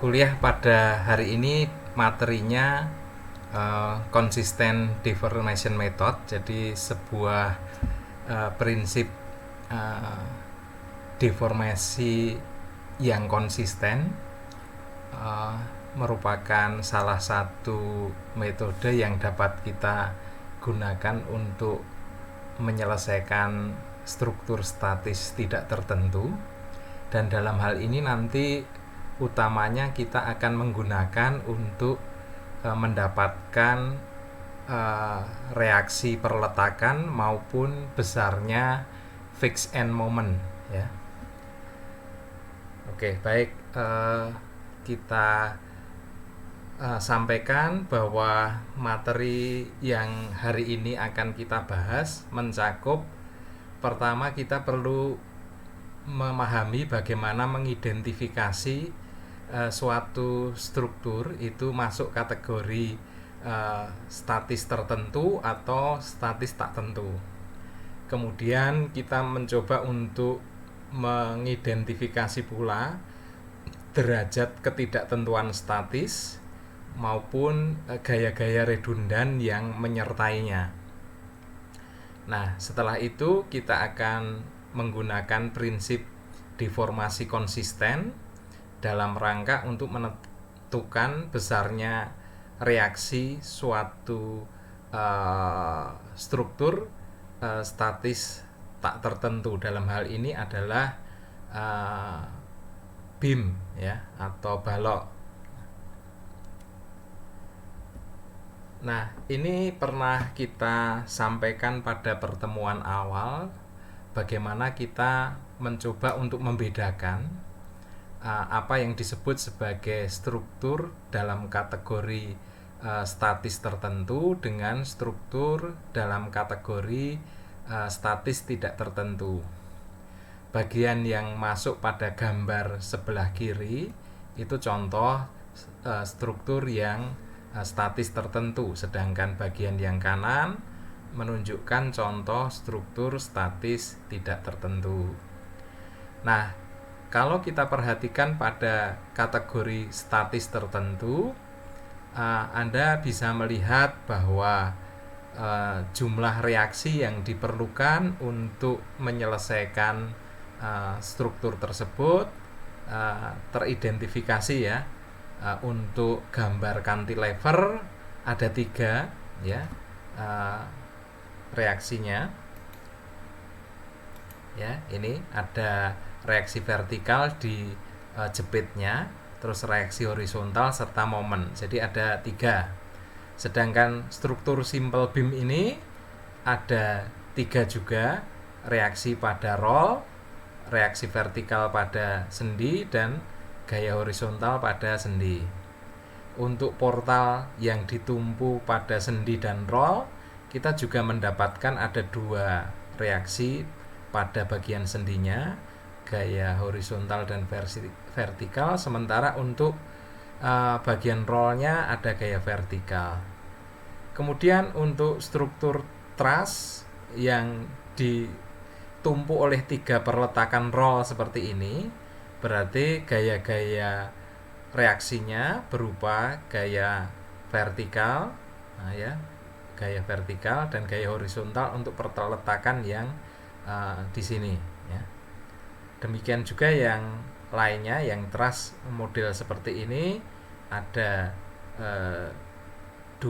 Kuliah pada hari ini materinya consistent deformation method, jadi sebuah prinsip uh, deformasi yang konsisten uh, merupakan salah satu metode yang dapat kita gunakan untuk menyelesaikan struktur statis tidak tertentu, dan dalam hal ini nanti utamanya kita akan menggunakan untuk mendapatkan reaksi perletakan maupun besarnya fixed end moment ya. Oke, baik, kita sampaikan bahwa materi yang hari ini akan kita bahas mencakup, pertama kita perlu memahami bagaimana mengidentifikasi suatu struktur itu masuk kategori statis tertentu atau statis tak tentu. Kemudian kita mencoba untuk mengidentifikasi pula derajat ketidaktentuan statis maupun gaya-gaya redundan yang menyertainya. Nah, setelah itu kita akan menggunakan prinsip deformasi konsisten dalam rangka untuk menentukan besarnya reaksi suatu struktur statis tak tertentu. Dalam hal ini adalah beam ya, atau balok. Nah, ini pernah kita sampaikan pada pertemuan awal, bagaimana kita mencoba untuk membedakan apa yang disebut sebagai struktur dalam kategori statis tertentu dengan struktur dalam kategori statis tidak tertentu. Bagian yang masuk pada gambar sebelah kiri itu contoh struktur yang statis tertentu, sedangkan bagian yang kanan menunjukkan contoh struktur statis tidak tertentu. Nah, kalau kita perhatikan pada kategori statis tertentu, Anda bisa melihat bahwa jumlah reaksi yang diperlukan untuk menyelesaikan struktur tersebut teridentifikasi ya. Untuk gambar cantilever ada 3 ya reaksinya ya. Ini ada reaksi vertikal di jepitnya, terus reaksi horizontal serta momen. Jadi ada 3. Sedangkan struktur simple beam ini ada 3 juga, reaksi pada roll, reaksi vertikal pada sendi, dan gaya horizontal pada sendi. Untuk portal yang ditumpu pada sendi dan roll, kita juga mendapatkan ada 2 reaksi pada bagian sendinya, gaya horizontal dan vertikal, sementara untuk bagian rollnya ada gaya vertikal. Kemudian untuk struktur truss yang ditumpu oleh 3 perletakan roll seperti ini, berarti gaya-gaya reaksinya berupa gaya vertikal, nah ya, gaya vertikal dan gaya horizontal untuk perletakan yang di sini ya. Demikian juga yang lainnya, yang truss model seperti ini ada 2.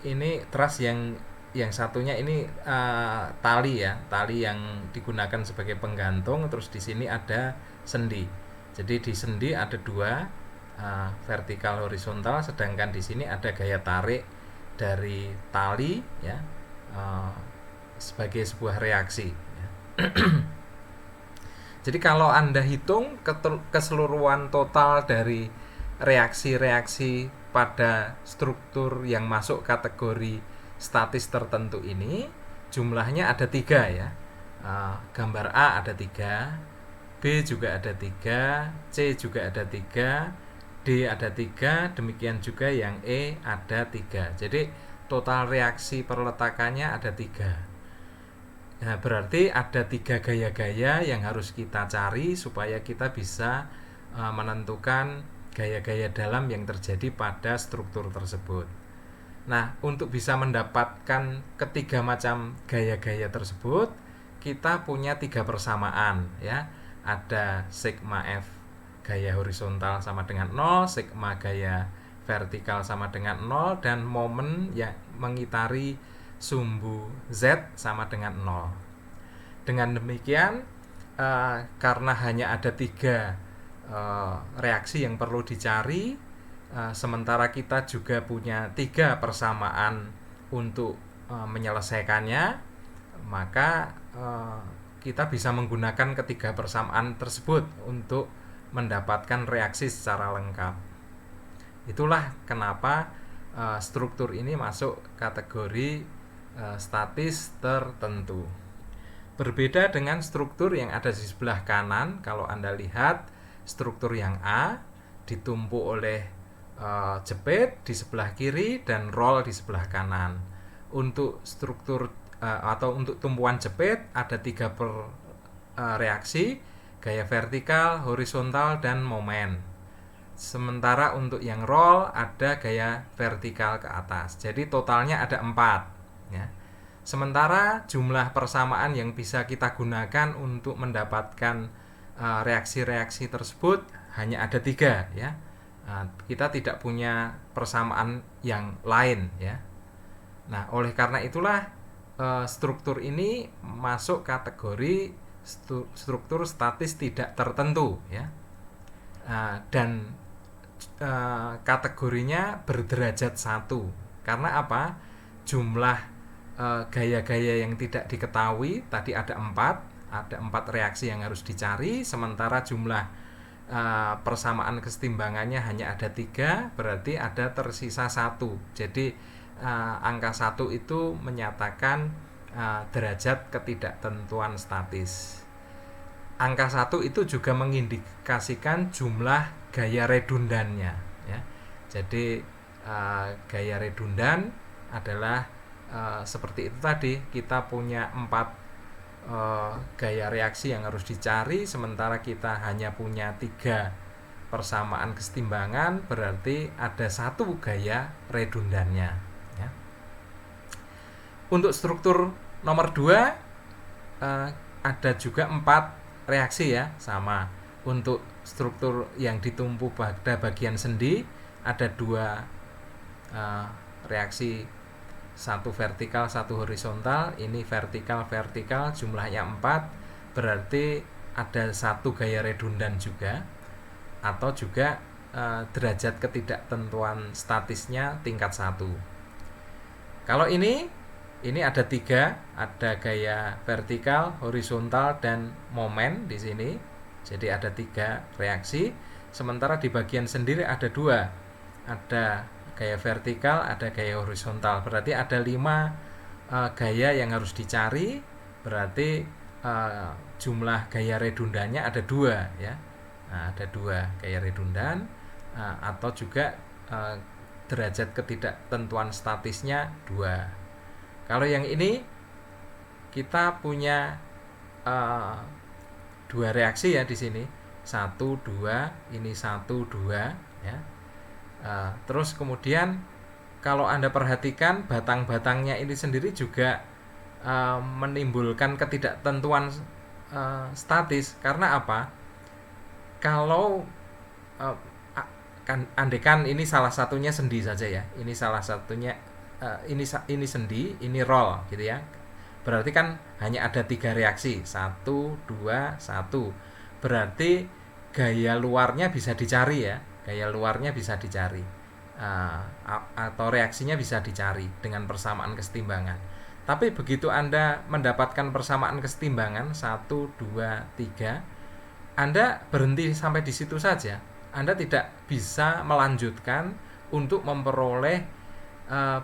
Ini truss yang satunya ini tali ya, tali yang digunakan sebagai penggantung, terus di sini ada sendi. Jadi di sendi ada 2 vertikal horizontal, sedangkan di sini ada gaya tarik dari tali ya, sebagai sebuah reaksi ya. Jadi kalau Anda hitung keseluruhan total dari reaksi-reaksi pada struktur yang masuk kategori statis tertentu ini, jumlahnya ada 3 ya. Gambar A ada 3, B juga ada 3, C juga ada 3, D ada 3, demikian juga yang E ada 3. Jadi total reaksi perletakannya ada 3. Nah, berarti ada 3 gaya-gaya yang harus kita cari supaya kita bisa menentukan gaya-gaya dalam yang terjadi pada struktur tersebut. Nah, untuk bisa mendapatkan ketiga macam gaya-gaya tersebut, kita punya 3 persamaan ya. Ada sigma F gaya horizontal sama dengan 0, sigma gaya vertikal sama dengan 0, dan momen yang mengitari sumbu Z sama dengan 0. Dengan demikian, karena hanya ada 3 reaksi yang perlu dicari, sementara kita juga punya 3 persamaan untuk menyelesaikannya, maka kita bisa menggunakan ketiga persamaan tersebut untuk mendapatkan reaksi secara lengkap. Itulah kenapa struktur ini masuk kategori statis tertentu. Berbeda dengan struktur yang ada di sebelah kanan. Kalau Anda lihat struktur yang A ditumpuk oleh jepit di sebelah kiri dan roll di sebelah kanan. Untuk struktur atau untuk tumpuan jepit ada 3 reaksi, gaya vertikal, horizontal, dan momen. Sementara untuk yang roll ada gaya vertikal ke atas. Jadi totalnya ada 4 ya. Sementara jumlah persamaan yang bisa kita gunakan untuk mendapatkan reaksi-reaksi tersebut hanya ada 3 ya. Kita tidak punya persamaan yang lain ya. Nah, oleh karena itulah struktur ini masuk kategori struktur statis tidak tertentu ya. Dan kategorinya berderajat 1. Karena apa? Jumlah gaya-gaya yang tidak diketahui tadi ada 4 reaksi yang harus dicari, sementara jumlah persamaan kesetimbangannya hanya ada 3, berarti ada tersisa 1. Jadi angka 1 itu menyatakan derajat ketidaktentuan statis. Angka 1 itu juga mengindikasikan jumlah gaya redundannya ya. Jadi gaya redundan adalah seperti itu tadi, kita punya 4 gaya reaksi yang harus dicari, sementara kita hanya punya 3 persamaan kesetimbangan, berarti ada 1 gaya redundannya ya. Untuk struktur nomor 2 ada juga 4 reaksi ya, sama. Untuk struktur yang ditumpu pada bagian sendi ada 2 reaksi, 1 vertikal, 1 horizontal. Ini vertikal jumlahnya 4, berarti ada 1 gaya redundan juga, atau juga derajat ketidaktentuan statisnya tingkat 1. Kalau ini ada 3, ada gaya vertikal, horizontal, dan momen di sini. Jadi ada 3 reaksi. Sementara di bagian sendiri ada 2, ada gaya vertikal, ada gaya horizontal. Berarti ada 5 gaya yang harus dicari. Berarti jumlah gaya redundannya ada 2 ya. Nah, ada 2 gaya redundan, atau juga derajat ketidaktentuan statisnya 2. Kalau yang ini kita punya 2 reaksi ya di sini, 1, 2, ini 1, 2 ya. Terus kemudian kalau Anda perhatikan batang-batangnya ini sendiri juga menimbulkan ketidaktentuan statis. Karena apa? Kalau andekan ini salah satunya sendi saja ya, ini salah satunya ini sendi, ini roll gitu ya. Berarti kan hanya ada 3 reaksi, 1, 2, 1. Berarti gaya luarnya bisa dicari ya, gaya luarnya bisa dicari, atau reaksinya bisa dicari dengan persamaan kesetimbangan. Tapi begitu Anda mendapatkan persamaan kesetimbangan 1, 2, 3, Anda berhenti sampai di situ saja. Anda tidak bisa melanjutkan untuk memperoleh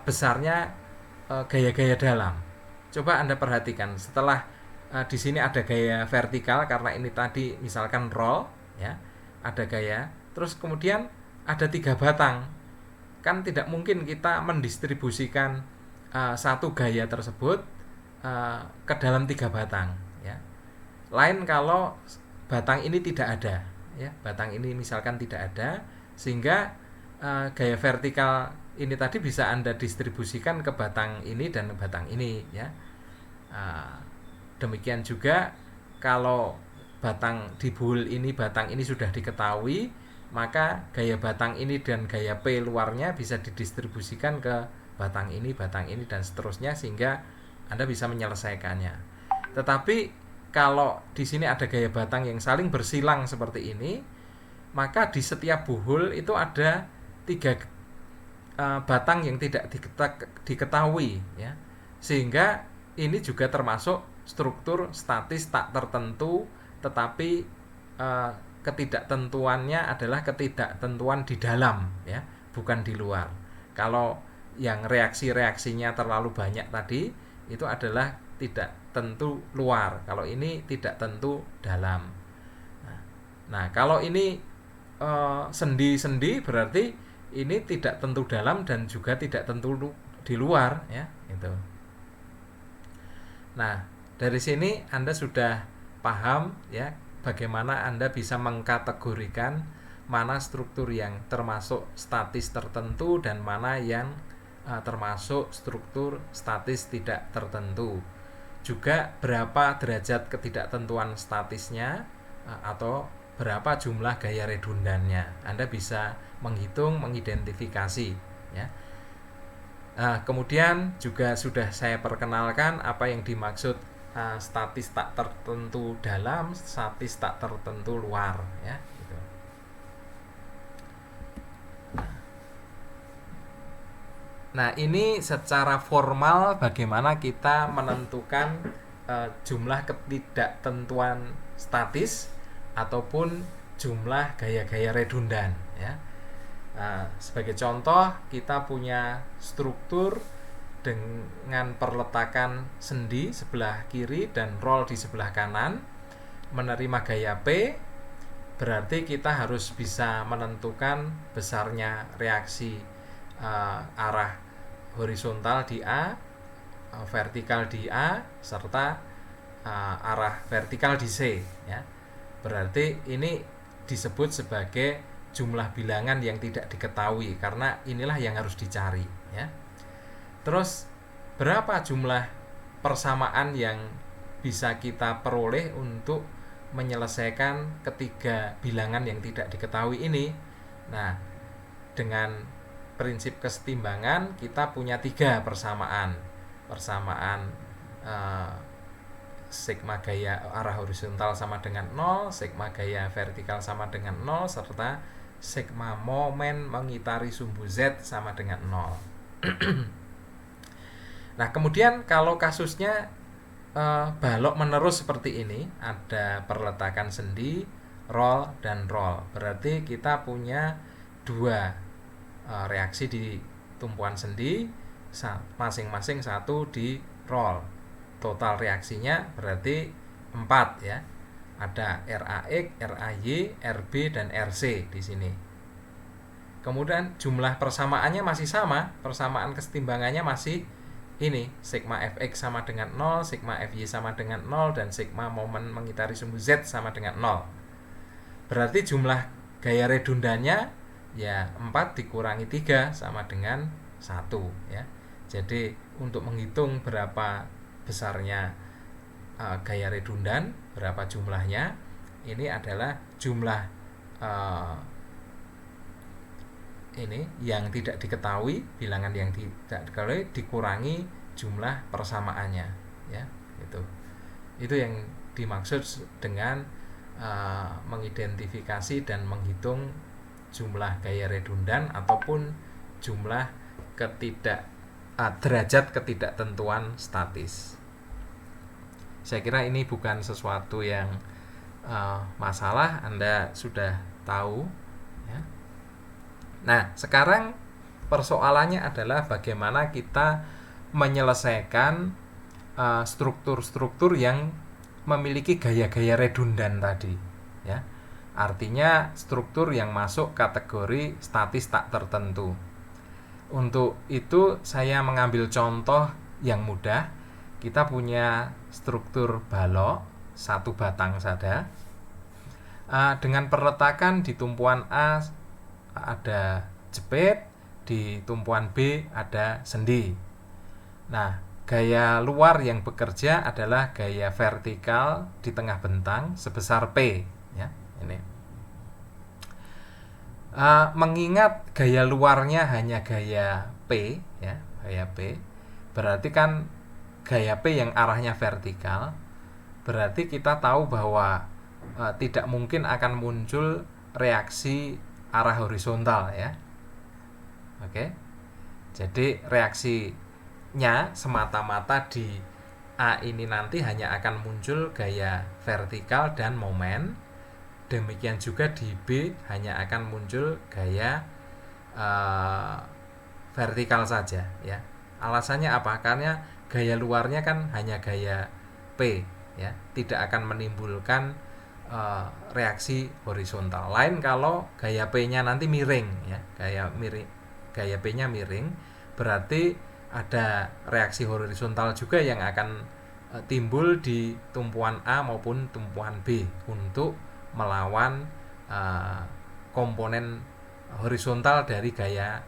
besarnya gaya-gaya dalam. Coba Anda perhatikan, setelah di sini ada gaya vertikal karena ini tadi misalkan roll ya, ada gaya, terus kemudian ada 3 batang. Kan tidak mungkin kita mendistribusikan 1 gaya tersebut ke dalam 3 batang ya. Lain kalau batang ini tidak ada. ya, batang ini misalkan tidak ada, sehingga gaya vertikal ini tadi bisa Anda distribusikan ke batang ini dan batang ini, ya. Demikian juga kalau batang di bowl ini, batang ini sudah diketahui, maka gaya batang ini dan gaya P luarnya bisa didistribusikan ke batang ini, dan seterusnya, sehingga Anda bisa menyelesaikannya. Tetapi kalau di sini ada gaya batang yang saling bersilang seperti ini, maka di setiap buhul itu ada 3 batang yang tidak diketahui, ya. Sehingga ini juga termasuk struktur statis tak tertentu, tetapi ketidaktentuannya adalah ketidaktentuan di dalam, ya, bukan di luar. Kalau yang reaksinya terlalu banyak tadi, itu adalah tidak tentu luar. Kalau ini tidak tentu dalam. Nah, kalau ini sendi-sendi, berarti ini tidak tentu dalam dan juga tidak tentu di luar, ya, itu. Nah, dari sini Anda sudah paham, ya, bagaimana Anda bisa mengkategorikan mana struktur yang termasuk statis tertentu dan mana yang termasuk struktur statis tidak tertentu. Juga berapa derajat ketidaktentuan statisnya atau berapa jumlah gaya redundannya. Anda bisa menghitung, mengidentifikasi, ya. Kemudian juga sudah saya perkenalkan apa yang dimaksud statis tak tertentu dalam, statis tak tertentu luar, ya, gitu. Nah, ini secara formal bagaimana kita menentukan jumlah ketidaktentuan statis ataupun jumlah gaya-gaya redundan, ya. Sebagai contoh, kita punya struktur dengan perletakan sendi sebelah kiri dan roll di sebelah kanan, menerima gaya P, berarti kita harus bisa menentukan besarnya reaksi arah horizontal di A, vertikal di A, serta arah vertikal di C, ya. Berarti ini disebut sebagai jumlah bilangan yang tidak diketahui, karena inilah yang harus dicari, ya. Terus berapa jumlah persamaan yang bisa kita peroleh untuk menyelesaikan ketiga bilangan yang tidak diketahui ini? Nah, dengan prinsip kesetimbangan kita punya 3 persamaan. Persamaan sigma gaya arah horizontal sama dengan 0, sigma gaya vertikal sama dengan 0, serta sigma momen mengitari sumbu Z sama dengan 0. Nah, kemudian kalau kasusnya balok menerus seperti ini, ada perletakan sendi, roll, dan roll, berarti kita punya 2 reaksi di tumpuan sendi, masing-masing 1 di roll. Total reaksinya berarti 4, ya. Ada RAX, RAY, RB, dan RC di sini. Kemudian jumlah persamaannya masih sama, persamaan kesetimbangannya masih ini, sigma Fx sama dengan 0, sigma Fy sama dengan 0, dan sigma momen mengitari sumbu Z sama dengan 0. Berarti jumlah gaya redundannya ya 4 dikurangi 3 sama dengan 1, ya. Jadi untuk menghitung berapa besarnya gaya redundan, berapa jumlahnya, ini adalah jumlah ini yang tidak diketahui, bilangan yang tidak diketahui dikurangi jumlah persamaannya, ya, gitu. Itu yang dimaksud dengan mengidentifikasi dan menghitung jumlah gaya redundan ataupun jumlah derajat ketidaktentuan statis. Saya kira ini bukan sesuatu yang masalah, Anda sudah tahu, ya. Nah, sekarang persoalannya adalah bagaimana kita menyelesaikan struktur-struktur yang memiliki gaya-gaya redundan tadi, ya. Artinya struktur yang masuk kategori statis tak tertentu. Untuk itu saya mengambil contoh yang mudah. Kita punya struktur balok 1 batang saja. Dengan perletakan di tumpuan A ada jepit, di tumpuan B ada sendi. Nah, gaya luar yang bekerja adalah gaya vertikal di tengah bentang sebesar P, ya. Ini. Mengingat gaya luarnya hanya gaya P, ya, gaya P, berarti kan gaya P yang arahnya vertikal, berarti kita tahu bahwa tidak mungkin akan muncul reaksi arah horizontal, ya. Oke. Jadi reaksinya semata-mata di A ini nanti hanya akan muncul gaya vertikal dan momen. Demikian juga di B hanya akan muncul gaya vertikal saja, ya. Alasannya apa? Karena gaya luarnya kan hanya gaya P, ya, tidak akan menimbulkan reaksi horizontal. Lain kalau gaya P-nya nanti miring, ya, gaya P-nya miring, berarti ada reaksi horizontal juga yang akan timbul di tumpuan A maupun tumpuan B untuk melawan komponen horizontal dari gaya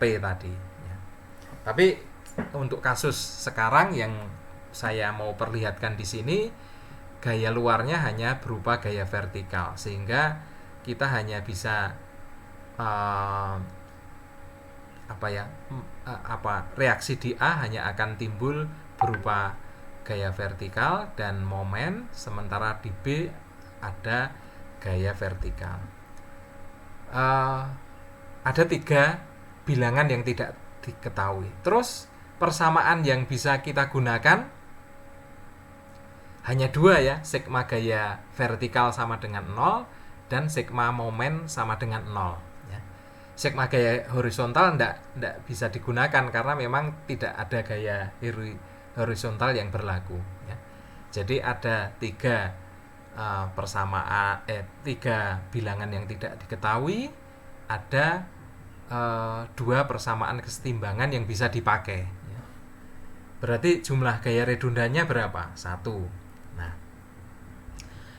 P tadi, ya. Tapi untuk kasus sekarang yang saya mau perlihatkan di sini, gaya luarnya hanya berupa gaya vertikal, sehingga kita hanya bisa reaksi di A hanya akan timbul berupa gaya vertikal dan momen, sementara di B ada gaya vertikal. Ada 3 bilangan yang tidak diketahui. Terus persamaan yang bisa kita gunakan hanya 2, ya, sigma gaya vertikal sama dengan 0 dan sigma momen sama dengan 0, ya. Sigma gaya horizontal tidak bisa digunakan karena memang tidak ada gaya horizontal yang berlaku, ya. Jadi ada 3 3 bilangan yang tidak diketahui, ada 2 persamaan kesetimbangan yang bisa dipakai, ya. Berarti jumlah gaya redundannya berapa? 1.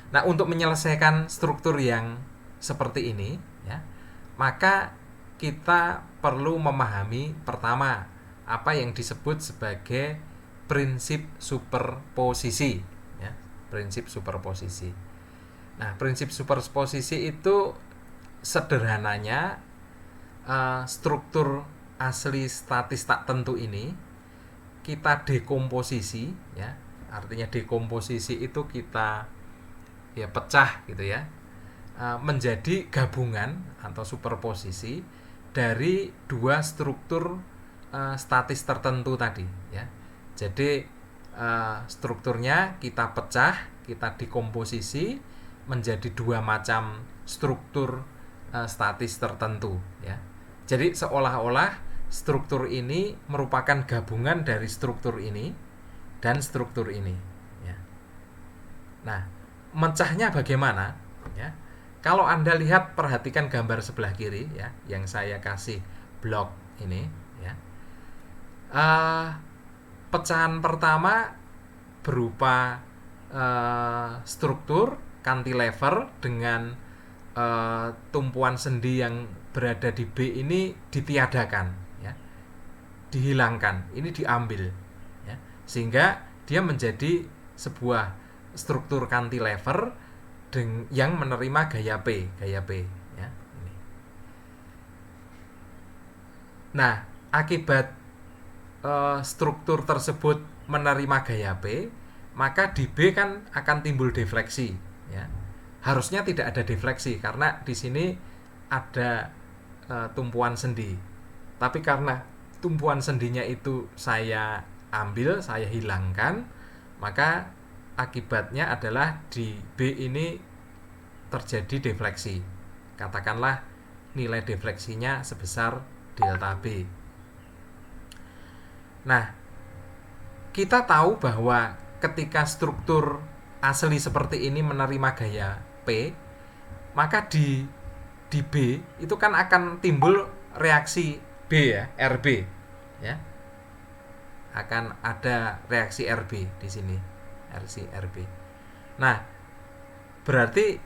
Nah, untuk menyelesaikan struktur yang seperti ini, ya, maka kita perlu memahami pertama apa yang disebut sebagai prinsip superposisi, ya, prinsip superposisi. Nah, prinsip superposisi itu sederhananya struktur asli statis tak tentu ini kita dekomposisi, ya. Artinya dekomposisi itu kita pecah gitu, ya, menjadi gabungan atau superposisi dari 2 struktur statis tertentu tadi, ya. Jadi strukturnya kita pecah, kita dekomposisi menjadi 2 macam struktur statis tertentu, ya. Jadi seolah-olah struktur ini merupakan gabungan dari struktur ini dan struktur ini, ya. Nah, mencahnya bagaimana, ya? Kalau Anda lihat, perhatikan gambar sebelah kiri, ya, yang saya kasih blok ini, ya. Pecahan pertama berupa struktur cantilever dengan tumpuan sendi yang berada di B ini ditiadakan, ya, dihilangkan, ini diambil, ya, sehingga dia menjadi sebuah struktur cantilever yang menerima gaya P, ya. Ini. Nah, akibat struktur tersebut menerima gaya P, maka di B kan akan timbul defleksi, ya. Harusnya tidak ada defleksi karena di sini ada tumpuan sendi. Tapi karena tumpuan sendinya itu saya ambil, saya hilangkan, maka akibatnya adalah di B ini terjadi defleksi. Katakanlah nilai defleksinya sebesar delta B. Nah, kita tahu bahwa ketika struktur asli seperti ini menerima gaya P, maka di B itu kan akan timbul reaksi B, ya, RB, ya. Akan ada reaksi RB di sini. RB. Nah, berarti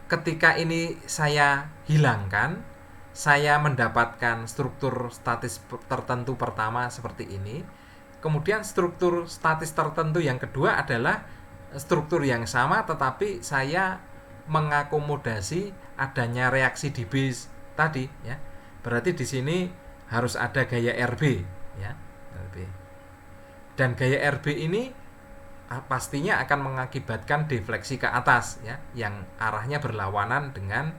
ketika ini saya hilangkan, saya mendapatkan struktur statis tertentu pertama seperti ini. Kemudian struktur statis tertentu yang kedua adalah struktur yang sama, tetapi saya mengakomodasi adanya reaksi di base tadi, ya. Berarti di sini harus ada gaya RB, ya. RB. Dan gaya RB ini pastinya akan mengakibatkan defleksi ke atas, ya, yang arahnya berlawanan dengan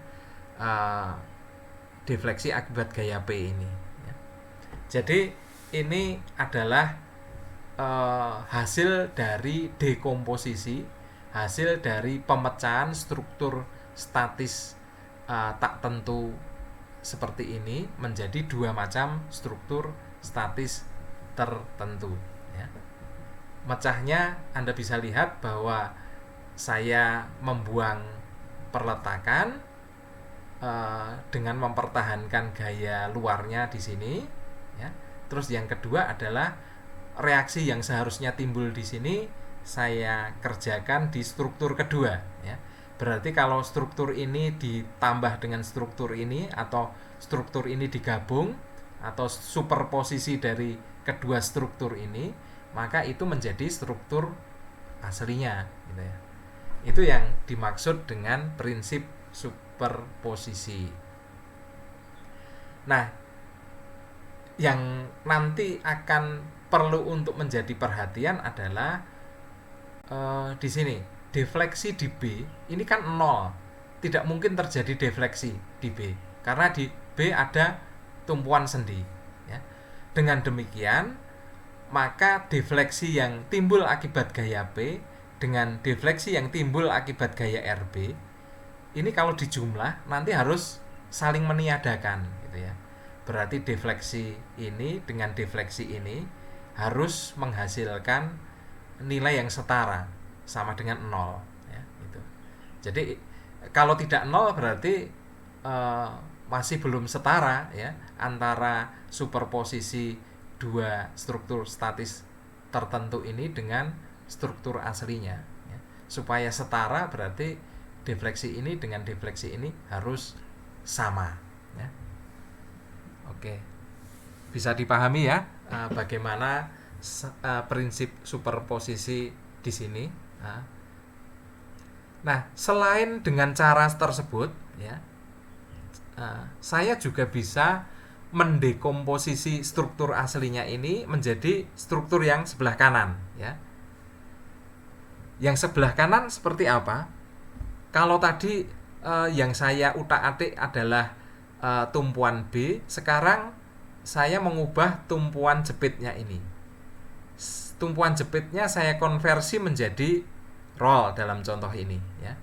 defleksi akibat gaya P ini, ya. Jadi ini adalah hasil dari dekomposisi, hasil dari pemecahan struktur statis tak tentu seperti ini menjadi dua macam struktur statis tertentu, ya. Mecahnya Anda bisa lihat bahwa saya membuang perletakan dengan mempertahankan gaya luarnya di sini, ya. Terus yang kedua adalah reaksi yang seharusnya timbul di sini saya kerjakan di struktur kedua, ya. Berarti kalau struktur ini ditambah dengan struktur ini, atau struktur ini digabung, atau superposisi dari kedua struktur ini, maka itu menjadi struktur aslinya, gitu ya. Itu yang dimaksud dengan prinsip superposisi. Nah, yang nanti akan perlu untuk menjadi perhatian adalah di sini defleksi di B ini kan 0, tidak mungkin terjadi defleksi di B karena di B ada tumpuan sendi, ya. Dengan demikian maka defleksi yang timbul akibat gaya P dengan defleksi yang timbul akibat gaya RB ini kalau dijumlah nanti harus saling meniadakan, gitu ya. Berarti defleksi ini dengan defleksi ini harus menghasilkan nilai yang setara, sama dengan 0, ya, gitu. Jadi kalau tidak 0 berarti masih belum setara, ya, antara superposisi dua struktur statis tertentu ini dengan struktur aslinya, ya. Supaya setara berarti defleksi ini dengan defleksi ini harus sama, ya. Oke, bisa dipahami ya bagaimana prinsip superposisi di sini. Nah, selain dengan cara tersebut, ya, saya juga bisa mendekomposisi struktur aslinya ini menjadi struktur yang sebelah kanan, ya. Yang sebelah kanan seperti apa? Kalau tadi yang saya utak-atik adalah tumpuan B, sekarang saya mengubah tumpuan jepitnya ini. Tumpuan jepitnya saya konversi menjadi roll dalam contoh ini, ya.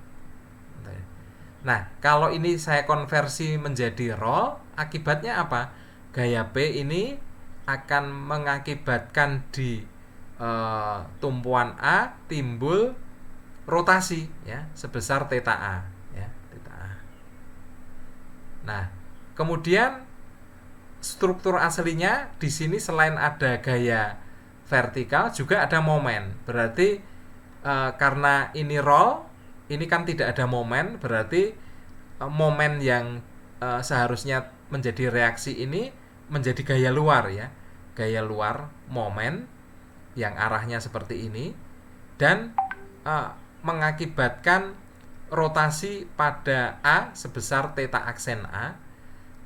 Nah, kalau ini saya konversi menjadi roll, akibatnya apa? Gaya P ini akan mengakibatkan di tumpuan A timbul rotasi, ya, sebesar theta A, ya, theta A. Nah, kemudian struktur aslinya di sini selain ada gaya vertikal juga ada momen. Berarti karena ini roll, ini kan tidak ada momen, berarti momen yang seharusnya menjadi reaksi ini menjadi gaya luar, ya. Gaya luar momen yang arahnya seperti ini dan mengakibatkan rotasi pada A sebesar theta aksen A,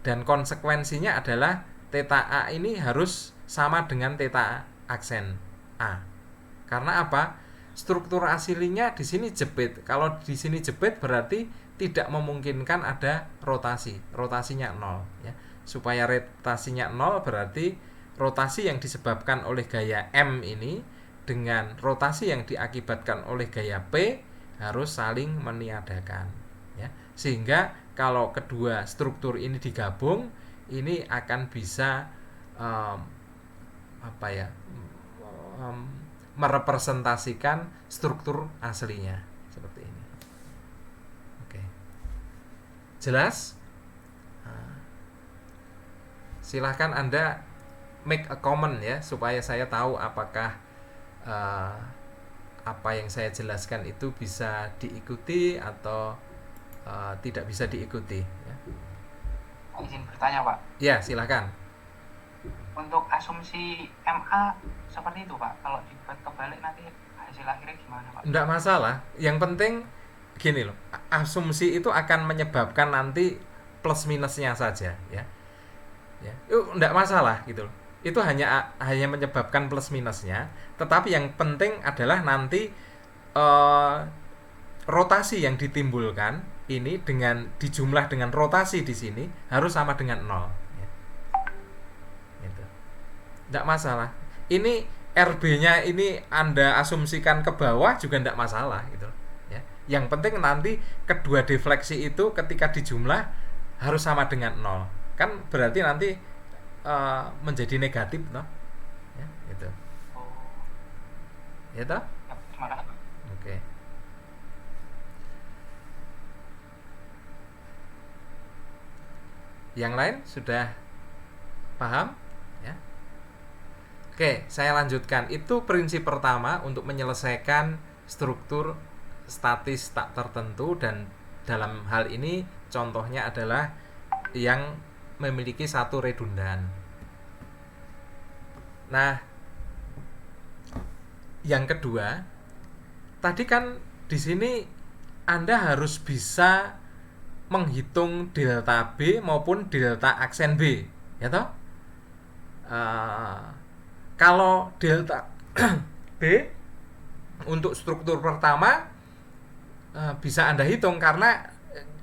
dan konsekuensinya adalah theta A ini harus sama dengan theta aksen A. Karena apa? Struktur aslinya di sini jepit. Kalau di sini jepit berarti tidak memungkinkan ada rotasi. Rotasinya 0, ya. Supaya rotasinya 0 berarti rotasi yang disebabkan oleh gaya M ini dengan rotasi yang diakibatkan oleh gaya P harus saling meniadakan, ya. Sehingga kalau kedua struktur ini digabung, ini akan bisa merepresentasikan struktur aslinya seperti ini. Oke, jelas? Silahkan Anda make a comment, ya, supaya saya tahu apakah apa yang saya jelaskan itu bisa diikuti atau tidak bisa diikuti ya. Izin bertanya Pak, Ya, silakan. untuk asumsi MA seperti itu Pak, kalau dibuat kebalik nanti hasil akhirnya gimana Pak? Enggak masalah. Yang penting gini loh, asumsi itu akan menyebabkan nanti plus minusnya saja ya. Ya, itu enggak masalah gitu loh. Itu hanya menyebabkan plus minusnya, tetapi yang penting adalah nanti eh, rotasi yang ditimbulkan ini dengan dijumlah dengan rotasi di sini harus sama dengan nol ya. Gitu. Enggak masalah. Ini RB-nya ini Anda asumsikan ke bawah juga enggak masalah gitu ya. Yang penting nanti kedua defleksi itu ketika dijumlah harus sama dengan nol. Kan berarti nanti menjadi negatif toh. Ya, gitu. Oh, Ya toh? ya, terima kasih Pak. Oke. Yang lain sudah paham? Ya. Oke, saya lanjutkan. Itu prinsip pertama untuk menyelesaikan struktur statis tak tertentu, dan dalam hal ini contohnya adalah yang memiliki satu redundan. Nah, yang kedua, tadi kan di sini Anda harus bisa menghitung delta B maupun delta aksen B, ya toh? Uh, Kalau delta B untuk struktur pertama bisa Anda hitung karena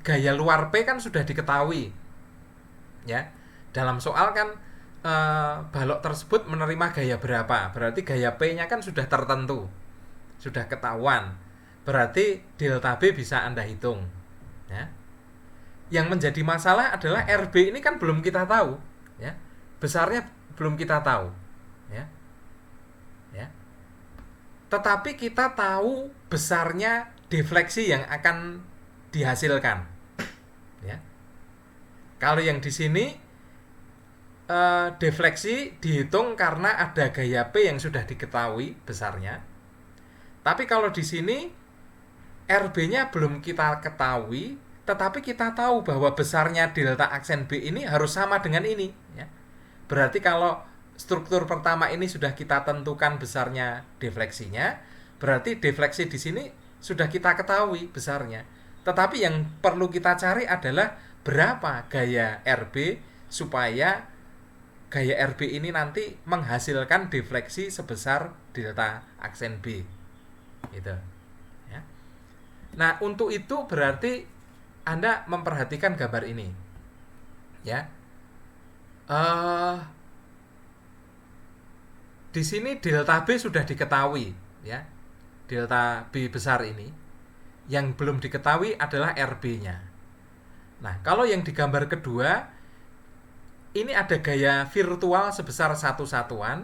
gaya luar P kan sudah diketahui. Ya. Dalam soal kan balok tersebut menerima gaya berapa? Berarti gaya P-nya kan sudah tertentu. Sudah ketahuan. Berarti delta B bisa Anda hitung. Ya. Yang menjadi masalah adalah RB ini kan belum kita tahu, ya. Besarnya belum kita tahu, ya. Ya. Tetapi kita tahu besarnya defleksi yang akan dihasilkan, ya. Kalau yang di sini defleksi dihitung karena ada gaya P yang sudah diketahui besarnya. Tapi kalau di sini RB-nya belum kita ketahui, tetapi kita tahu bahwa besarnya delta aksen B ini harus sama dengan ini, ya. Berarti kalau struktur pertama ini sudah kita tentukan besarnya defleksinya, berarti defleksi di sini sudah kita ketahui besarnya. Tetapi yang perlu kita cari adalah berapa gaya RB supaya gaya RB ini nanti menghasilkan defleksi sebesar delta aksen B. Gitu. Ya. Nah, untuk itu berarti Anda memperhatikan gambar ini. Ya. Di sini delta B sudah diketahui, ya. Delta B besar ini. Yang belum diketahui adalah RB-nya. Nah, kalau yang di gambar kedua ini ada gaya virtual sebesar satu satuan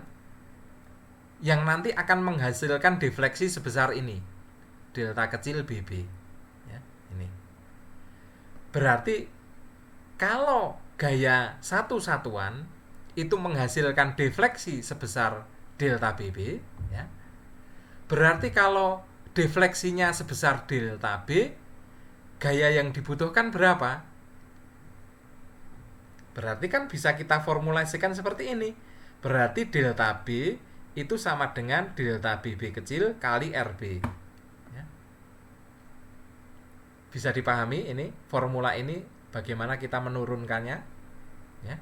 yang nanti akan menghasilkan defleksi sebesar ini, delta kecil BB, ya, ini. Berarti kalau gaya satu satuan itu menghasilkan defleksi sebesar delta BB, ya, berarti kalau defleksinya sebesar delta B, gaya yang dibutuhkan berapa? Berarti kan bisa kita formulasikan seperti ini. Berarti delta B itu sama dengan delta BB kecil kali RB. Ya. Bisa dipahami ini formula ini bagaimana kita menurunkannya, ya.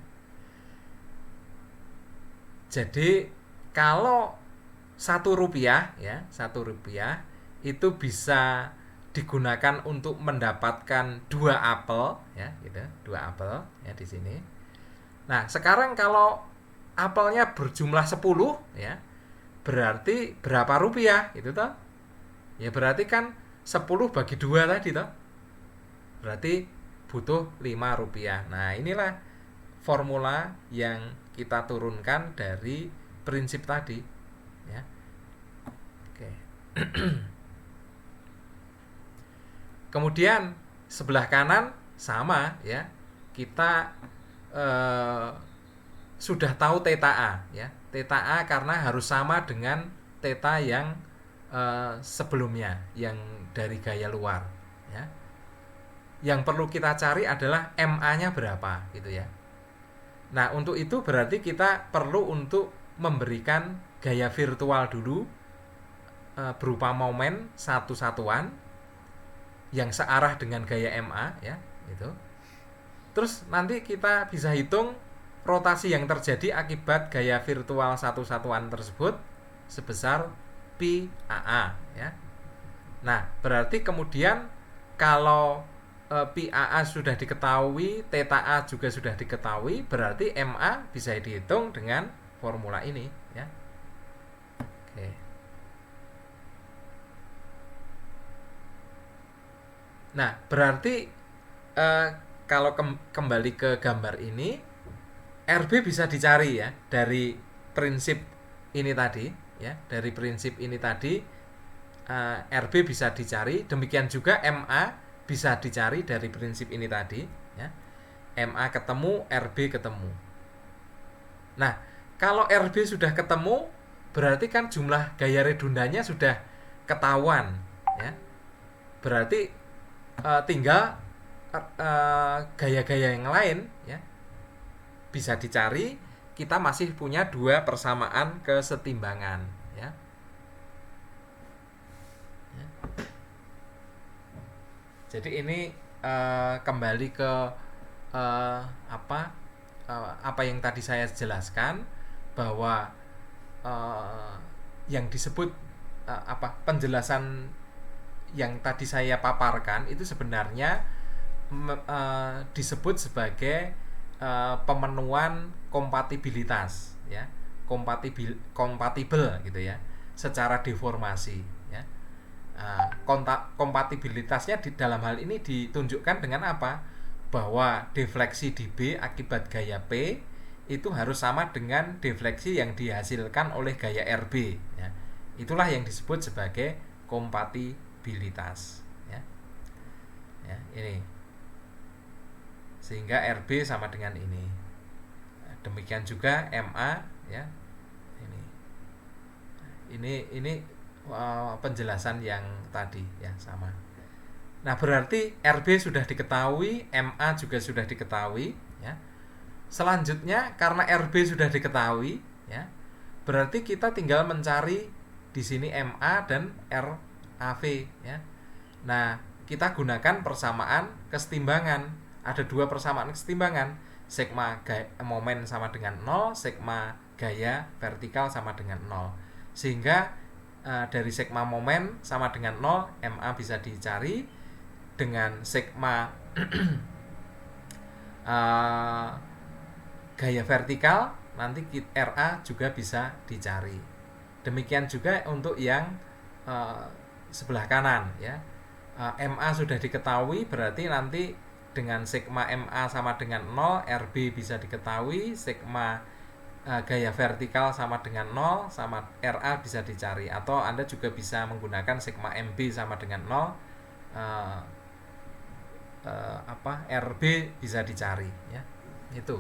Jadi kalau Rp1, ya, Rp1 itu bisa digunakan untuk mendapatkan 2 apel, ya, gitu, 2 apel, ya, di sini. Nah, sekarang kalau apelnya berjumlah 10, ya, berarti berapa rupiah, itu toh? Ya, berarti kan 10 bagi 2 tadi toh. Berarti butuh Rp5. Nah, inilah formula yang kita turunkan dari prinsip tadi, ya. Oke. Kemudian sebelah kanan sama, ya. Kita sudah tahu theta A, ya. Theta A karena harus sama dengan theta yang sebelumnya yang dari gaya luar, ya. Yang perlu kita cari adalah MA-nya berapa gitu ya. Nah, untuk itu berarti kita perlu untuk memberikan gaya virtual dulu berupa momen satu satuan yang searah dengan gaya MA ya, gitu. Terus nanti kita bisa hitung rotasi yang terjadi akibat gaya virtual satu satuan tersebut sebesar pi AA ya. Nah, berarti kemudian kalau pi AA sudah diketahui, theta A juga sudah diketahui, berarti MA bisa dihitung dengan formula ini ya. Oke. Nah, berarti kalau kembali ke gambar ini, RB bisa dicari ya dari prinsip ini tadi ya, dari prinsip ini tadi RB bisa dicari, demikian juga MA bisa dicari dari prinsip ini tadi ya. MA ketemu, RB ketemu. Nah, kalau RB sudah ketemu, berarti kan jumlah gaya redundannya sudah ketahuan ya. Berarti tinggal gaya-gaya yang lain ya bisa dicari. Kita masih punya dua persamaan kesetimbangan ya. Jadi ini kembali ke apa yang tadi saya jelaskan, bahwa yang disebut penjelasan yang tadi saya paparkan itu sebenarnya disebut sebagai pemenuhan kompatibilitas ya, kompatibel gitu ya, secara deformasi ya. Kompatibilitasnya di dalam hal ini ditunjukkan dengan apa? Bahwa defleksi di B akibat gaya P itu harus sama dengan defleksi yang dihasilkan oleh gaya RB ya. Itulah yang disebut sebagai kompatibilitas ya. Ya, ini. Sehingga RB sama dengan ini. Demikian juga MA ya. Ini penjelasan yang tadi ya, sama. Nah, berarti RB sudah diketahui, MA juga sudah diketahui ya. Selanjutnya karena RB sudah diketahui ya, berarti kita tinggal mencari di sini MA dan RAV ya. Nah, kita gunakan persamaan kesetimbangan. Ada dua persamaan kesetimbangan, sigma momen sama dengan 0, sigma gaya vertikal sama dengan 0. Sehingga dari sigma momen sama dengan 0, MA bisa dicari. Dengan sigma gaya vertikal, nanti RA juga bisa dicari. Demikian juga untuk yang sebelah kanan ya. MA sudah diketahui, berarti nanti dengan sigma MA sama dengan 0, RB bisa diketahui, sigma gaya vertikal sama dengan 0, sama RA bisa dicari. Atau Anda juga bisa menggunakan sigma MB sama dengan 0, RB bisa dicari ya. Itu.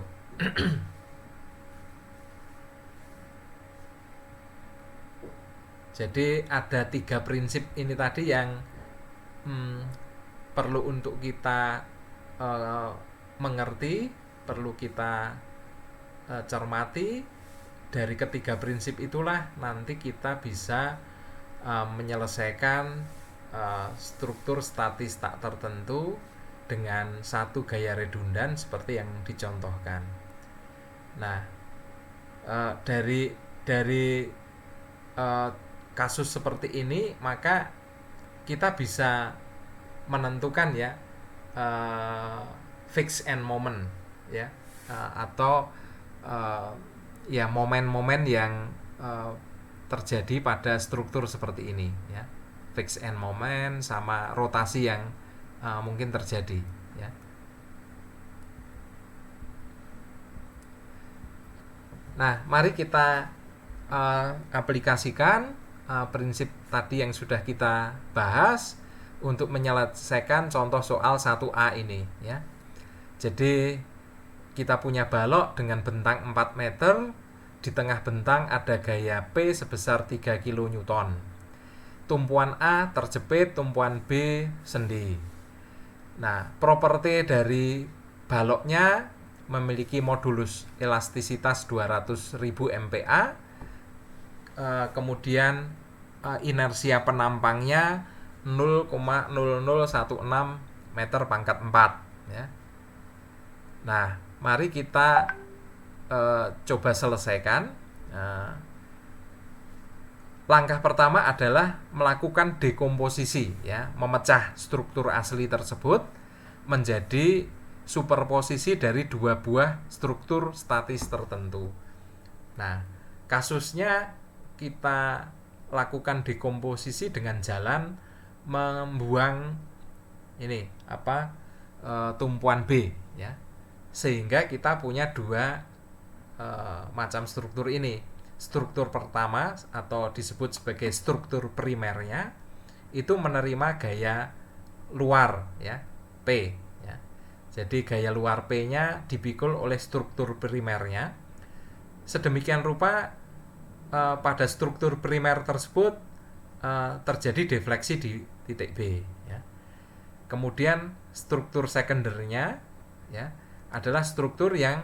Jadi ada 3 prinsip ini tadi yang perlu untuk kita mengerti, perlu kita cermati. Dari ketiga prinsip itulah nanti kita bisa menyelesaikan struktur statis tak tertentu dengan satu gaya redundan seperti yang dicontohkan. Nah, dari kasus seperti ini maka kita bisa menentukan ya fix and moment ya, atau ya momen-momen yang terjadi pada struktur seperti ini ya, fix and moment sama rotasi yang mungkin terjadi ya. Nah, mari kita aplikasikan prinsip tadi yang sudah kita bahas untuk menyelesaikan contoh soal 1A ini ya. Jadi kita punya balok dengan bentang 4 meter, di tengah bentang ada gaya P sebesar 3 kN. tumpuan A terjepit, tumpuan B sendi. Nah, properti dari baloknya memiliki modulus elastisitas 200.000 MPa, kemudian inersia penampangnya 0,0016 meter pangkat 4 ya. Nah, mari kita coba selesaikan. Langkah pertama adalah melakukan dekomposisi ya, memecah struktur asli tersebut menjadi superposisi dari dua buah struktur statis tertentu. Nah, kasusnya kita lakukan dekomposisi dengan jalan membuang ini tumpuan B ya, sehingga kita punya dua macam struktur ini. Struktur pertama atau disebut sebagai struktur primernya itu menerima gaya luar ya, P ya. Jadi gaya luar P-nya dipikul oleh struktur primernya. Sedemikian rupa pada struktur primer tersebut terjadi defleksi di titik B ya. Kemudian struktur sekundernya ya adalah struktur yang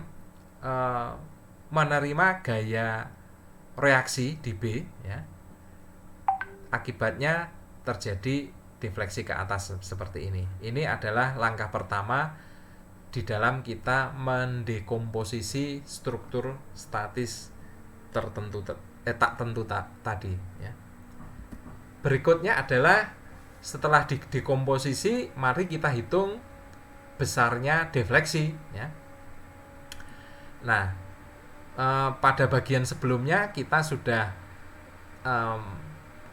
menerima gaya reaksi di B ya. Akibatnya terjadi defleksi ke atas seperti ini. Ini adalah langkah pertama di dalam kita mendekomposisi struktur statis tertentu tak tentu tadi ya. Berikutnya adalah setelah didekomposisi, mari kita hitung besarnya defleksi ya. Nah, pada bagian sebelumnya kita sudah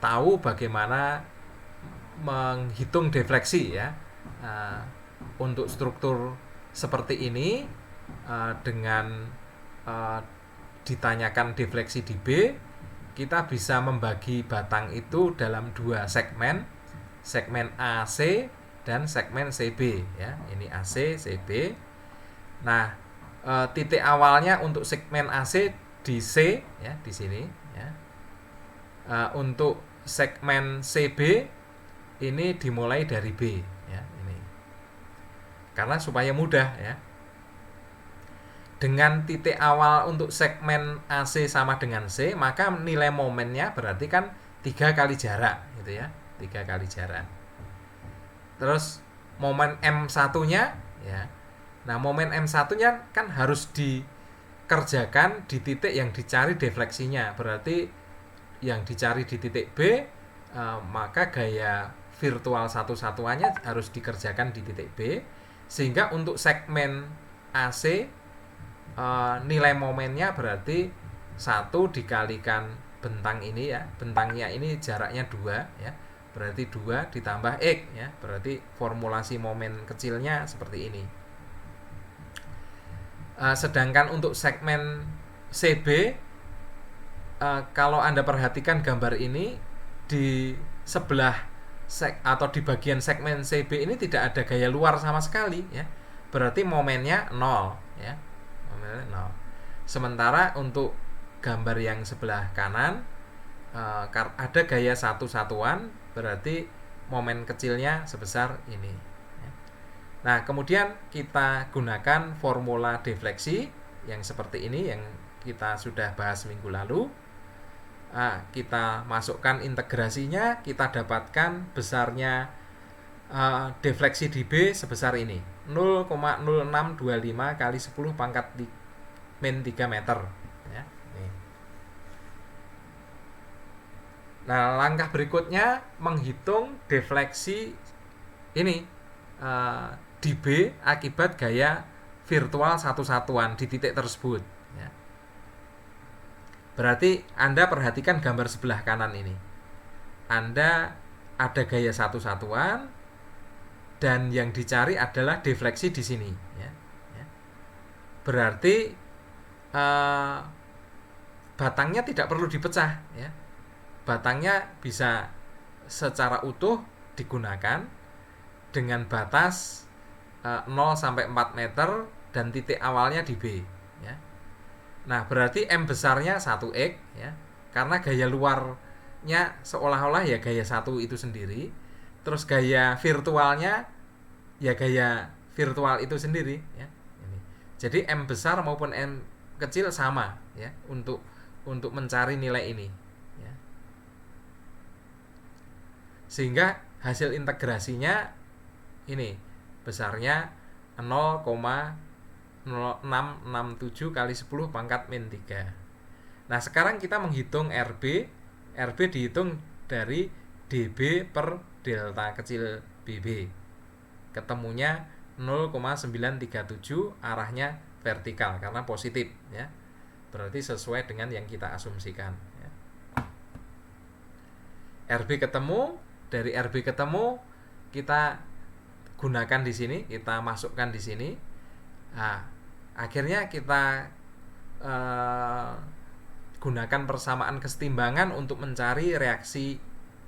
tahu bagaimana menghitung defleksi ya. Untuk struktur seperti ini dengan ditanyakan defleksi di B, kita bisa membagi batang itu dalam dua segmen AC dan segmen CB ya. Ini AC, CB. Nah, titik awalnya untuk segmen AC di C ya, di sini ya. Untuk segmen CB ini dimulai dari B ya, ini. Karena supaya mudah ya. Dengan titik awal untuk segmen AC sama dengan C, maka nilai momennya berarti kan 3 kali jarak gitu ya, 3 kali jarak. Terus momen M1-nya ya. Nah, momen M1-nya kan harus dikerjakan di titik yang dicari defleksinya. Berarti yang dicari di titik B, maka gaya virtual satu-satuannya harus dikerjakan di titik B. Sehingga untuk segmen AC, nilai momennya berarti 1 dikalikan bentang ini ya. Bentangnya ini jaraknya 2 ya. Berarti 2 ditambah X ya. Berarti formulasi momen kecilnya seperti ini. Sedangkan untuk segmen CB, kalau Anda perhatikan gambar ini, di sebelah atau di bagian segmen CB ini tidak ada gaya luar sama sekali ya. Berarti momennya 0 ya. Momennya 0. Sementara untuk gambar yang sebelah kanan ada gaya satu-satuan, berarti momen kecilnya sebesar ini. Nah, kemudian kita gunakan formula defleksi yang seperti ini yang kita sudah bahas minggu lalu. Kita masukkan integrasinya, kita dapatkan besarnya defleksi di B sebesar ini, 0,0625 kali 10 pangkat min 3 meter ya. Nah, langkah berikutnya menghitung defleksi ini di B akibat gaya virtual satu-satuan di titik tersebut ya. Berarti Anda perhatikan gambar sebelah kanan ini. Anda ada gaya satu-satuan dan yang dicari adalah defleksi di sini ya. Berarti batangnya tidak perlu dipecah ya. Batangnya bisa secara utuh digunakan dengan batas 0 sampai 4 meter dan titik awalnya di B ya. Nah, berarti M besarnya 1X ya. Karena gaya luar bentuknya seolah-olah ya gaya satu itu sendiri, terus gaya virtualnya ya gaya virtual itu sendiri ya. Ini. Jadi M besar maupun M kecil sama ya untuk mencari nilai ini ya. Sehingga hasil integrasinya ini besarnya 0,0667 kali 10 pangkat min 3. Nah sekarang kita menghitung RB dihitung dari DB per delta kecil BB, ketemunya 0,937, arahnya vertikal karena positif ya, berarti sesuai dengan yang kita asumsikan ya. RB ketemu, dari RB ketemu kita gunakan di sini, kita masukkan di sini. Nah, akhirnya kita gunakan persamaan kesetimbangan untuk mencari reaksi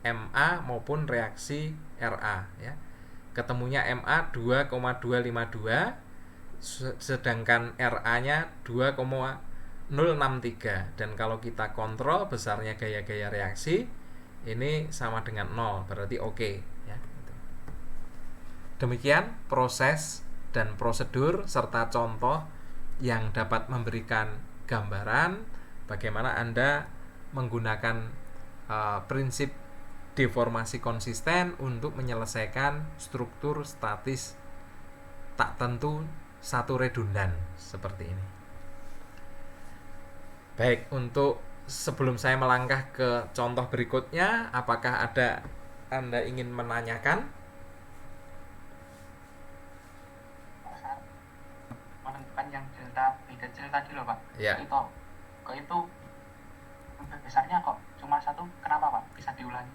MA maupun reaksi RA ya. Ketemunya MA 2,252 sedangkan RA-nya 2,063, dan kalau kita kontrol besarnya gaya-gaya reaksi ini sama dengan 0, berarti oke ya. Demikian proses dan prosedur serta contoh yang dapat memberikan gambaran bagaimana Anda menggunakan prinsip deformasi konsisten untuk menyelesaikan struktur statis tak tentu satu redundan seperti ini. Baik, untuk sebelum saya melangkah ke contoh berikutnya, apakah ada Anda ingin menanyakan? Menentukan yang delta B kecil tadi loh Pak. Ya. Itu besarnya kok cuma satu, kenapa Pak? Bisa diulangi?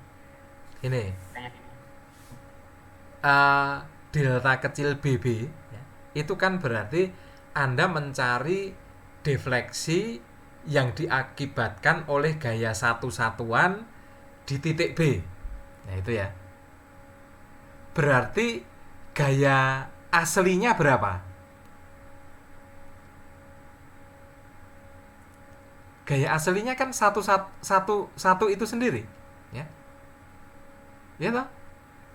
Ini Kayak gini. Delta kecil BB ya, itu kan berarti Anda mencari defleksi yang diakibatkan oleh gaya satu-satuan di titik B. Nah itu ya. Berarti gaya aslinya berapa? Gaya aslinya kan satu itu sendiri ya. Ya toh?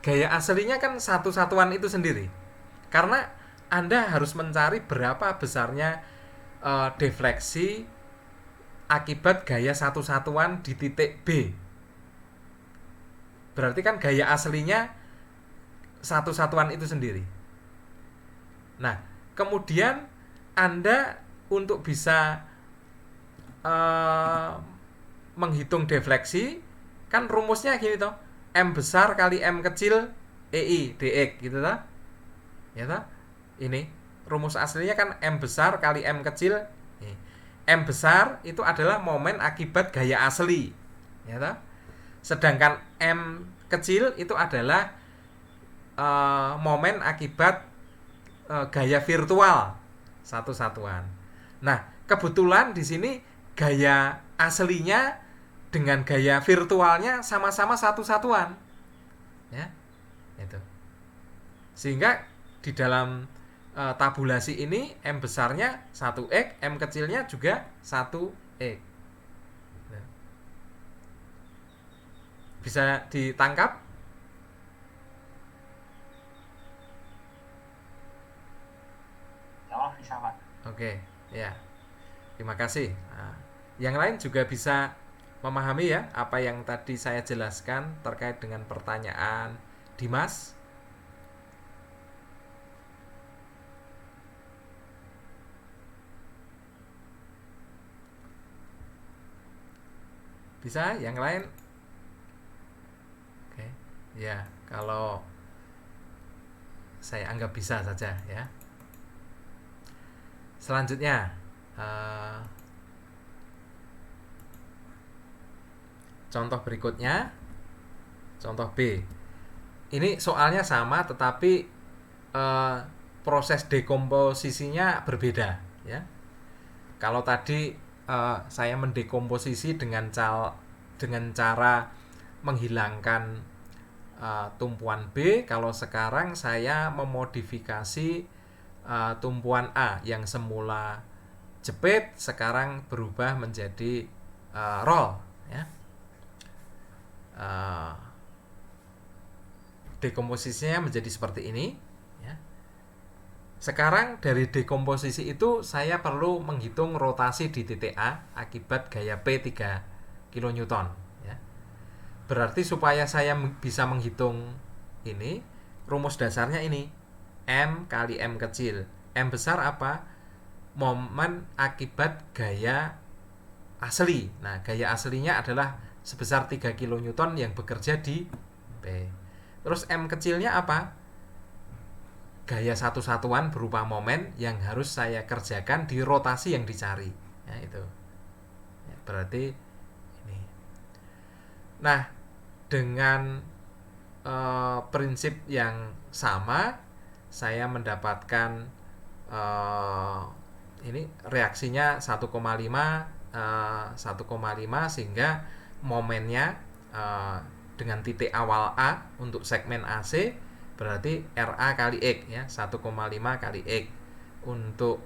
Gaya aslinya kan satu-satuan itu sendiri. Karena Anda harus mencari berapa besarnya defleksi akibat gaya satu-satuan di titik B. Berarti kan gaya aslinya satu-satuan itu sendiri. Nah, kemudian Anda untuk bisa menghitung defleksi kan rumusnya gini toh, M besar kali M kecil EI dx gitu toh. Ya toh? Ini rumus aslinya kan M besar kali M kecil. M besar itu adalah momen akibat gaya asli, ya toh? Sedangkan M kecil itu adalah momen akibat gaya virtual satu-satuan. Nah, kebetulan di sini gaya aslinya dengan gaya virtualnya sama-sama satu-satuan. Ya. Itu. Sehingga di dalam tabulasi ini M besarnya 1x, M kecilnya juga 1x. Nah. Bisa ditangkap? Oh, bisa Pak. Oke, ya. Terima kasih. Nah, yang lain juga bisa memahami ya apa yang tadi saya jelaskan terkait dengan pertanyaan Dimas. Bisa? Yang lain? Oke. Ya, kalau saya anggap bisa saja ya. Selanjutnya contoh berikutnya, contoh B. Ini soalnya sama tetapi proses dekomposisinya berbeda ya. Kalau tadi saya mendekomposisi dengan cara menghilangkan tumpuan B, kalau sekarang saya memodifikasi tumpuan A yang semula jepit sekarang berubah menjadi roll ya. uh, dekomposisinya menjadi seperti ini ya. Sekarang dari dekomposisi itu saya perlu menghitung rotasi di titik A akibat gaya P 3 kN ya. Berarti supaya saya bisa menghitung ini, rumus dasarnya ini, M kali M kecil. M besar apa? Momen akibat gaya asli. Nah, gaya aslinya adalah sebesar 3 kN yang bekerja di P. Terus M kecilnya apa? Gaya satu satuan berupa momen yang harus saya kerjakan di rotasi yang dicari. Ya, itu. Ya, berarti ini. Nah, dengan prinsip yang sama, saya mendapatkan ini reaksinya 1,5 sehingga momennya dengan titik awal A untuk segmen AC berarti RA kali X ya, 1,5 kali X. Untuk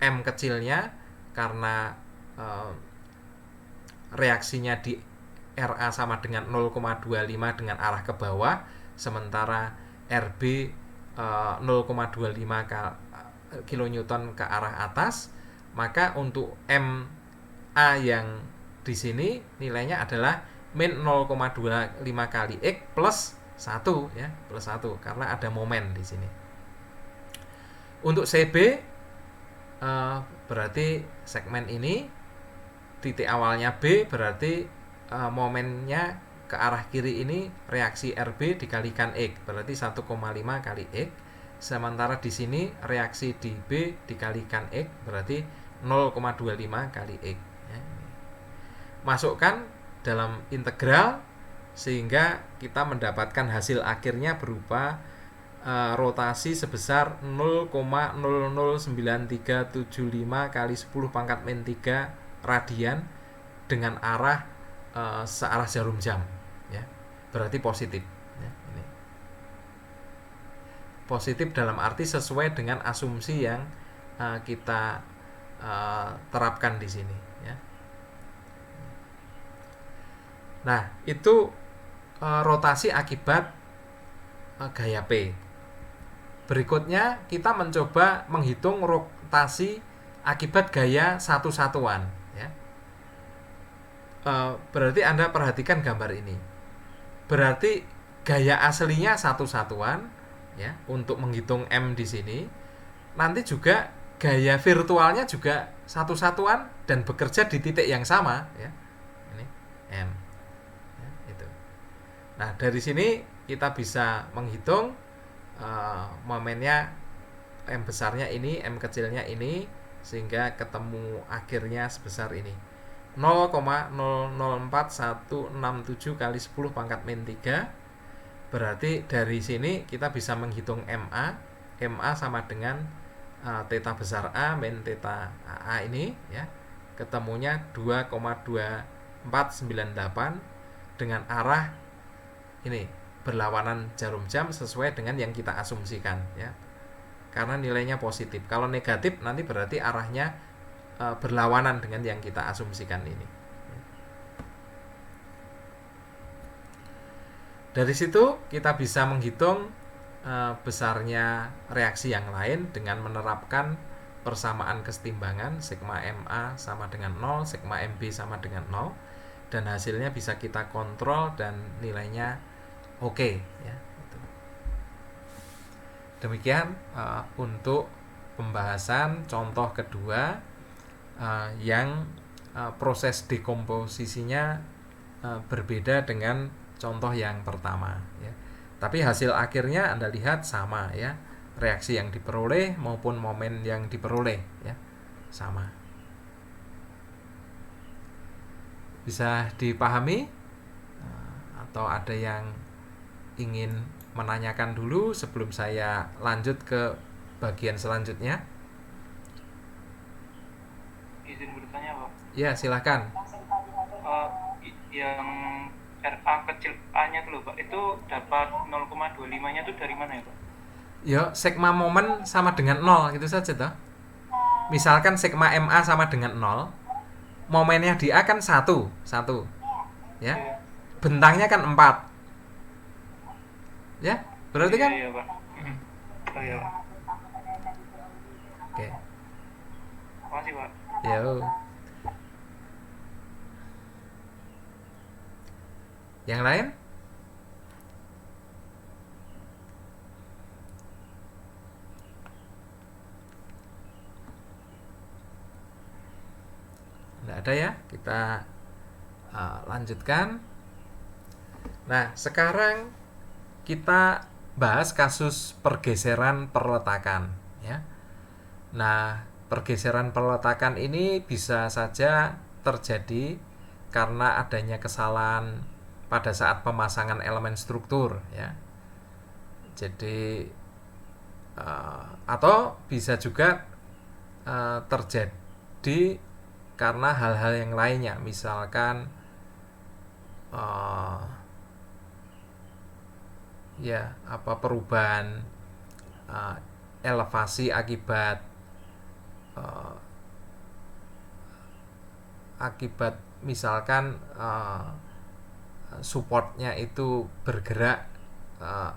M kecilnya karena reaksinya di RA sama dengan 0,25 dengan arah ke bawah, sementara RB 0,25 kN ke arah atas, maka untuk MA yang di sini nilainya adalah min 0,25 kali X plus 1 ya, plus 1 karena ada momen di sini. Untuk CB berarti segmen ini titik awalnya B, berarti momennya ke arah kiri ini reaksi RB dikalikan X, berarti 1,5 kali X. Sementara di sini reaksi di B dikalikan X, berarti 0,25 kali X ya. Masukkan dalam integral sehingga kita mendapatkan hasil akhirnya berupa rotasi sebesar 0,009375 kali 10 pangkat min 3 radian dengan arah searah jarum jam ya. Berarti positif ya, ini. Positif dalam arti sesuai dengan asumsi yang kita terapkan di sini ya. Nah, itu rotasi akibat gaya P. Berikutnya kita mencoba menghitung rotasi akibat gaya satu satuan ya. Berarti Anda perhatikan gambar ini. Berarti gaya aslinya satu satuan ya untuk menghitung M di sini. Nanti juga gaya virtualnya juga satu satuan dan bekerja di titik yang sama ya. Ini M. Ya, itu. Nah, dari sini kita bisa menghitung momennya M besarnya ini, M kecilnya ini, sehingga ketemu akhirnya sebesar ini 0,004167 kali 10 pangkat min 3. Berarti dari sini kita bisa menghitung MA. MA sama dengan theta besar A min theta AA ini ya. Ketemunya 2,2498 dengan arah ini berlawanan jarum jam sesuai dengan yang kita asumsikan ya. Karena nilainya positif. Kalau negatif nanti berarti arahnya berlawanan dengan yang kita asumsikan ini. Dari situ kita bisa menghitung besarnya reaksi yang lain dengan menerapkan persamaan kesetimbangan sigma MA sama dengan 0, sigma MB sama dengan 0, dan hasilnya bisa kita kontrol dan nilainya oke ya. Demikian untuk pembahasan contoh kedua yang proses dekomposisinya berbeda dengan contoh yang pertama ya. Tapi hasil akhirnya Anda lihat sama ya, reaksi yang diperoleh maupun momen yang diperoleh ya sama. Bisa dipahami atau ada yang ingin menanyakan dulu sebelum saya lanjut ke bagian selanjutnya? Izin bertanya, Pak. Ya, silakan. Yang RA kecil A-nya tuh, Pak, itu dapat 0,25-nya tuh dari mana ya, Pak? Ya, sigma momen sama dengan 0 gitu saja toh. Misalkan sigma MA sama dengan 0, momennya di A kan 1. Ya. bentangnya kan 4. Ya, berarti Iya kan? iya Pak. Oh iya Pak. Oke. Makasih Pak. Yo. Yang lain? Nggak ada ya? Kita lanjutkan. Nah, sekarang kita bahas kasus pergeseran perletakan ya. Nah, pergeseran perletakan ini bisa saja terjadi karena adanya kesalahan pada saat pemasangan elemen struktur ya. Jadi atau bisa juga terjadi karena hal-hal yang lainnya, misalkan ya apa perubahan elevasi akibat misalkan supportnya itu bergerak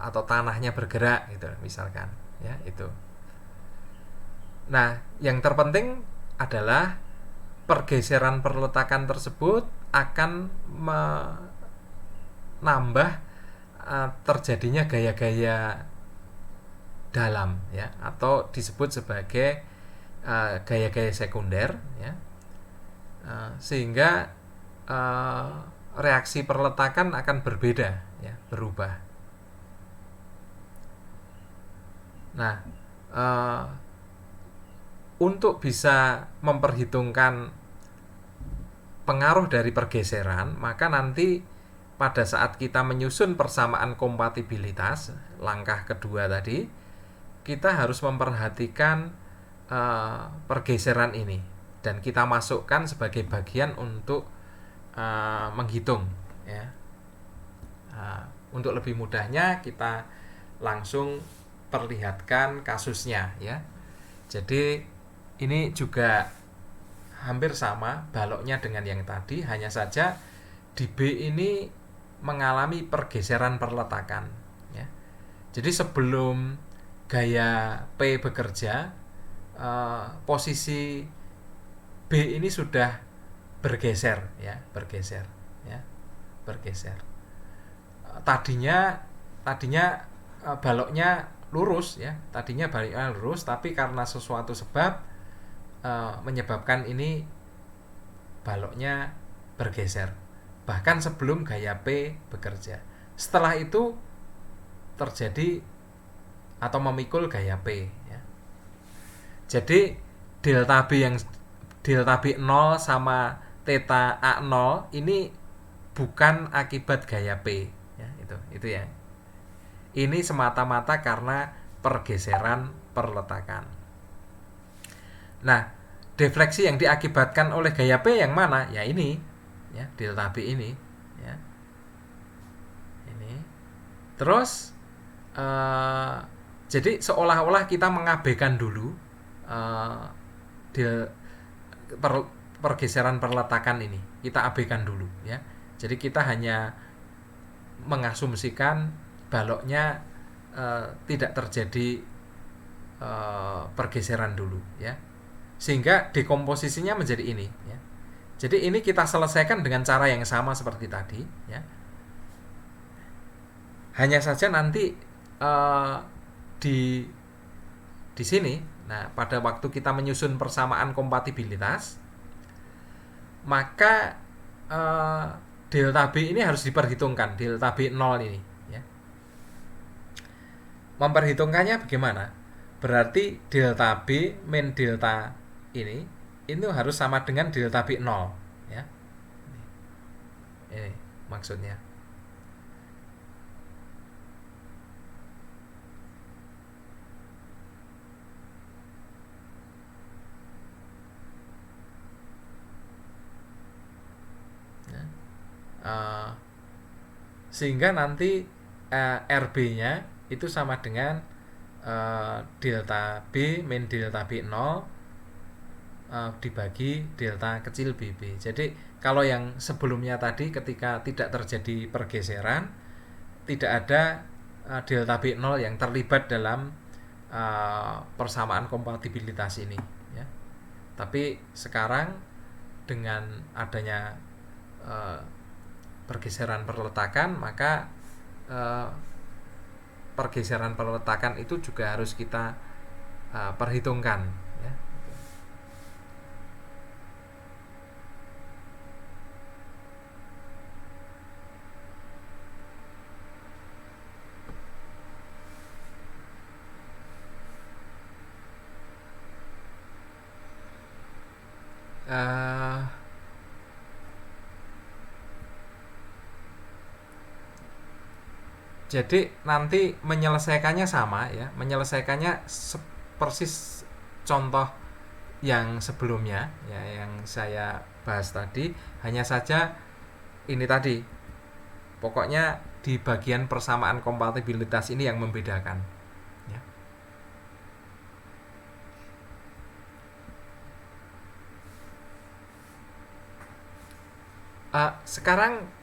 atau tanahnya bergerak gitu misalkan ya itu. Nah, yang terpenting adalah pergeseran perletakan tersebut akan menambah terjadinya gaya-gaya dalam ya, atau disebut sebagai gaya-gaya sekunder ya, sehingga reaksi perletakan akan berbeda ya, berubah. Nah, untuk bisa memperhitungkan pengaruh dari pergeseran, maka nanti pada saat kita menyusun persamaan kompatibilitas, langkah kedua tadi, kita harus memperhatikan pergeseran ini dan kita masukkan sebagai bagian untuk menghitung ya. Untuk lebih mudahnya kita langsung perlihatkan kasusnya ya. Jadi ini juga hampir sama baloknya dengan yang tadi, hanya saja di B ini mengalami pergeseran perletakan ya. Jadi sebelum gaya P bekerja, posisi B ini sudah bergeser ya, bergeser. Tadinya baloknya lurus ya, tapi karena sesuatu sebab menyebabkan ini baloknya bergeser, bahkan sebelum gaya P bekerja. Setelah itu terjadi atau memikul gaya P ya. Jadi delta B 0 sama theta A0 ini bukan akibat gaya P ya, itu ya. Ini semata-mata karena pergeseran perletakan. Nah, defleksi yang diakibatkan oleh gaya P yang mana? Ya ini, ya delta B ini, ya. Ini. Terus, jadi seolah-olah kita mengabaikan dulu pergeseran perletakan ini. Kita abaikan dulu, ya. Jadi kita hanya mengasumsikan baloknya tidak terjadi pergeseran dulu ya, sehingga dekomposisinya menjadi ini ya. Jadi ini kita selesaikan dengan cara yang sama seperti tadi ya, hanya saja nanti di sini, nah pada waktu kita menyusun persamaan kompatibilitas, maka delta B ini harus diperhitungkan, delta B 0 ini ya. Memperhitungkannya bagaimana? Berarti delta B min delta ini itu harus sama dengan delta B 0 ya. Ini maksudnya. Sehingga nanti RB-nya itu sama dengan delta B min delta B 0 dibagi delta kecil BB. Jadi Kalau yang sebelumnya tadi ketika tidak terjadi pergeseran, tidak ada delta B0 yang terlibat dalam persamaan kompatibilitas ini ya. Tapi sekarang dengan adanya pergeseran perletakan, maka pergeseran perletakan itu juga harus kita perhitungkan ya. Jadi nanti menyelesaikannya sama ya, menyelesaikannya persis contoh yang sebelumnya ya, yang saya bahas tadi, hanya saja ini tadi pokoknya di bagian persamaan kompatibilitas ini yang membedakan ya. Sekarang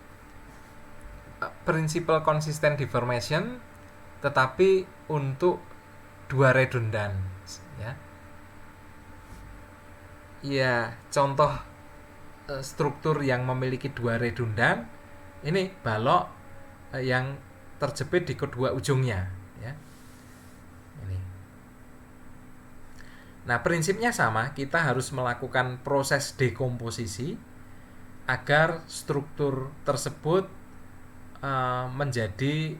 prinsipal consistent deformation tetapi untuk dua redundan ya. Ya, contoh struktur yang memiliki dua redundan ini balok yang terjepit di kedua ujungnya ya. Ini. Nah, prinsipnya sama, kita harus melakukan proses dekomposisi agar struktur tersebut menjadi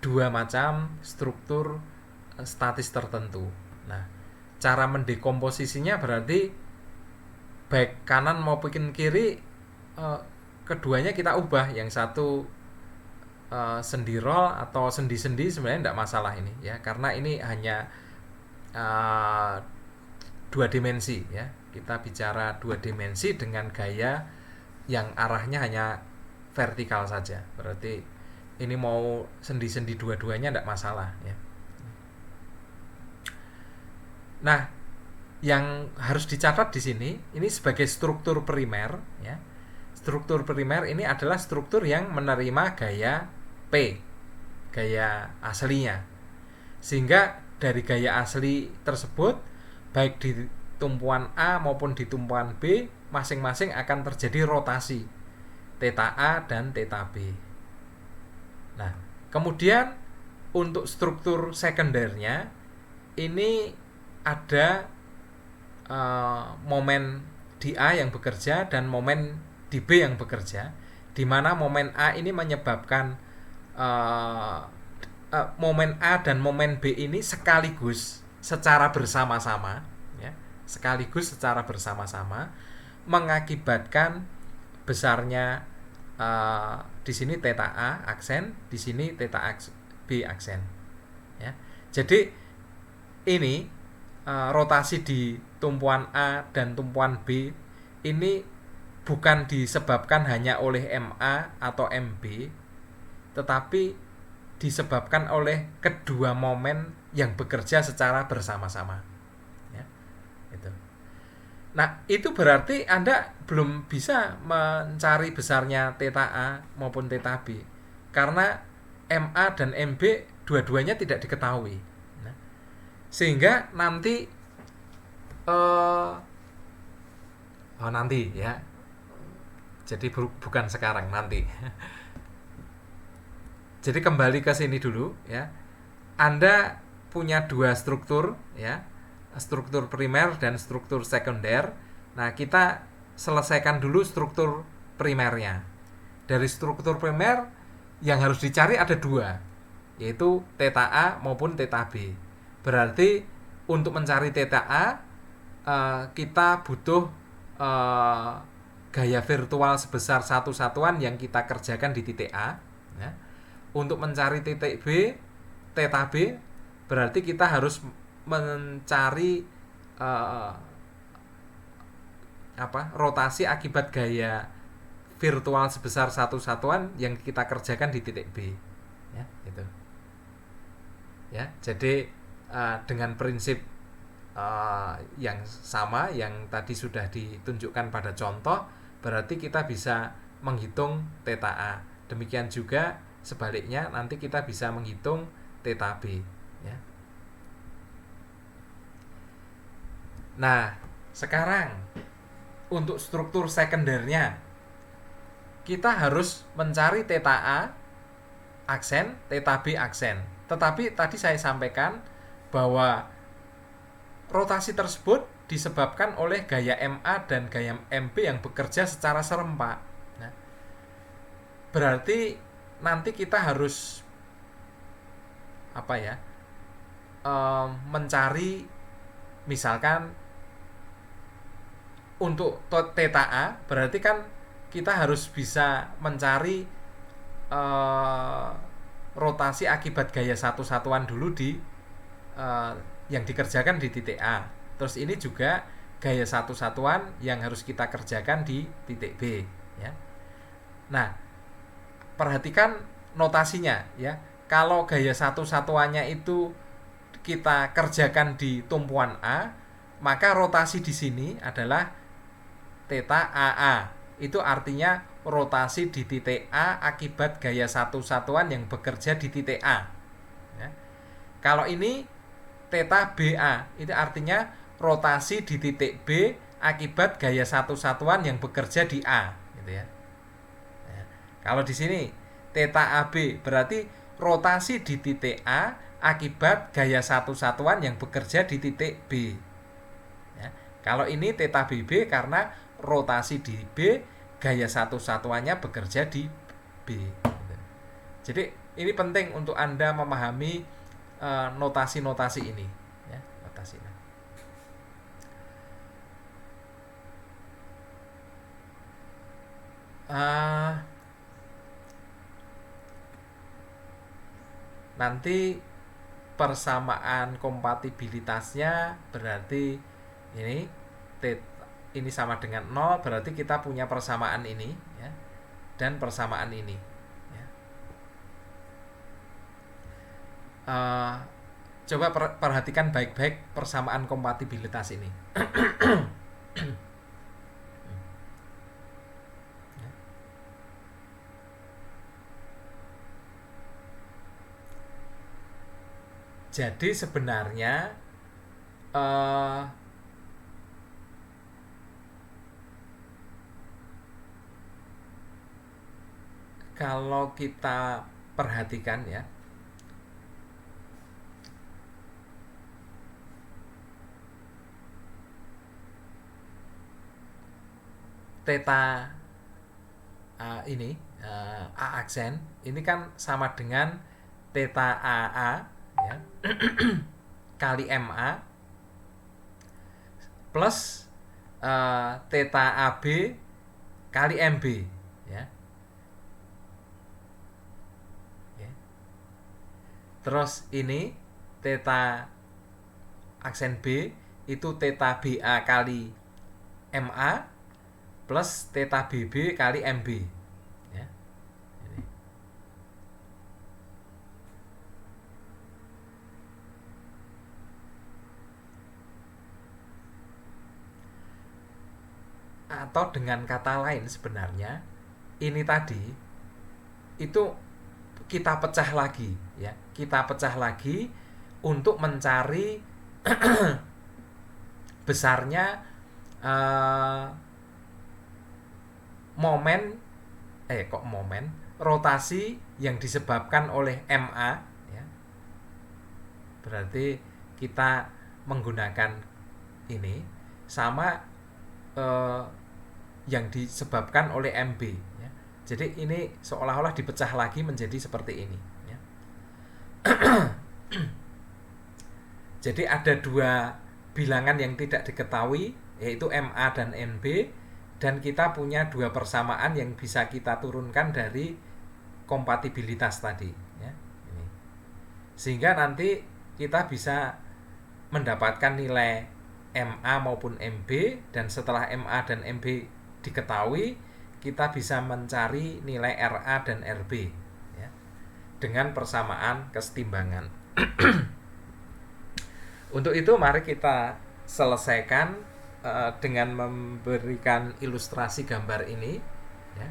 dua macam struktur statis tertentu. Nah, cara mendekomposisinya berarti baik kanan maupun kiri keduanya kita ubah. Yang satu sendirol atau sendi-sendi sebenarnya tidak masalah ini ya, karena ini hanya dua dimensi ya. Kita bicara dua dimensi dengan gaya yang arahnya hanya vertikal saja. Berarti ini mau sendi-sendi dua-duanya tidak masalah ya. Nah, yang harus dicatat di sini ini sebagai struktur primer ya. Struktur primer ini adalah struktur yang menerima gaya P, gaya aslinya. Sehingga dari gaya asli tersebut baik di tumpuan A maupun di tumpuan B masing-masing akan terjadi rotasi theta A dan theta B. Nah, kemudian untuk struktur sekundernya ini ada momen di A yang bekerja dan momen di B yang bekerja, di mana momen A ini menyebabkan momen A dan momen B ini sekaligus secara bersama-sama ya, sekaligus secara bersama-sama mengakibatkan besarnya di sini theta A aksen, di sini theta B aksen ya. Jadi ini rotasi di tumpuan A dan tumpuan B ini bukan disebabkan hanya oleh MA atau MB, tetapi disebabkan oleh kedua momen yang bekerja secara bersama-sama ya, itu. Nah, itu berarti Anda belum bisa mencari besarnya theta A maupun theta B karena MA dan MB dua-duanya tidak diketahui. Nah, sehingga nanti nanti ya. Jadi bukan sekarang, nanti. Jadi kembali ke sini dulu ya. Anda punya dua struktur ya, struktur primer dan struktur sekunder. Nah, kita selesaikan dulu struktur primernya. Dari struktur primer yang harus dicari ada dua, yaitu theta A maupun theta B. Berarti untuk mencari theta A kita butuh gaya virtual sebesar satu satuan yang kita kerjakan di titik A ya. Untuk mencari titik B, theta B, berarti kita harus mencari rotasi akibat gaya virtual sebesar satu satuan yang kita kerjakan di titik B ya, gitu ya. Jadi dengan prinsip yang sama yang tadi sudah ditunjukkan pada contoh, berarti kita bisa menghitung theta A. Demikian juga sebaliknya, nanti kita bisa menghitung theta B, ya. Nah, sekarang untuk struktur sekundernya kita harus mencari theta A aksen, theta B aksen. Tetapi tadi saya sampaikan bahwa rotasi tersebut disebabkan oleh gaya MA dan gaya MB yang bekerja secara serempak. Nah, berarti nanti kita harus mencari, misalkan untuk theta A, berarti kan kita harus bisa mencari rotasi akibat gaya satu satuan dulu di yang dikerjakan di titik A. Terus ini juga gaya satu satuan yang harus kita kerjakan di titik B, ya. Nah, perhatikan notasinya, ya. Kalau gaya satu satuannya itu kita kerjakan di tumpuan A, maka rotasi di sini adalah theta AA. Itu artinya rotasi di titik A akibat gaya satu satuan yang bekerja di titik A, ya. Kalau ini theta BA, itu artinya rotasi di titik B akibat gaya satu satuan yang bekerja di A, gitu ya. Ya. Kalau di sini theta AB berarti rotasi di titik A akibat gaya satu satuan yang bekerja di titik B, ya. Kalau ini theta BB karena rotasi di B gaya satu satuannya bekerja di B, gitu. Jadi ini penting untuk Anda memahami notasi-notasi ini, ya, notasi. Nanti persamaan kompatibilitasnya berarti ini sama dengan 0, berarti kita punya persamaan ini, ya, dan persamaan ini, ya. Coba perhatikan baik-baik persamaan kompatibilitas ini. Jadi sebenarnya kalau kita perhatikan, ya, theta ini A aksen ini kan sama dengan theta AA, ya, kali MA plus theta AB kali MB, ya. Terus ini theta aksen B itu theta BA kali MA plus theta BB kali MB, ya. Ini. Atau dengan kata lain sebenarnya ini tadi itu kita pecah lagi, ya. Kita pecah lagi untuk mencari besarnya rotasi yang disebabkan oleh MA, ya. Berarti kita menggunakan ini sama yang disebabkan oleh MB, ya. Jadi ini seolah-olah dipecah lagi menjadi seperti ini, ya. Jadi ada dua bilangan yang tidak diketahui, yaitu MA dan MB, dan kita punya dua persamaan yang bisa kita turunkan dari kompatibilitas tadi, ya. Ini. Sehingga nanti kita bisa mendapatkan nilai MA maupun MB, dan setelah MA dan MB diketahui, kita bisa mencari nilai RA dan RB, ya, dengan persamaan kesetimbangan. Untuk itu mari kita selesaikan dengan memberikan ilustrasi gambar ini ya.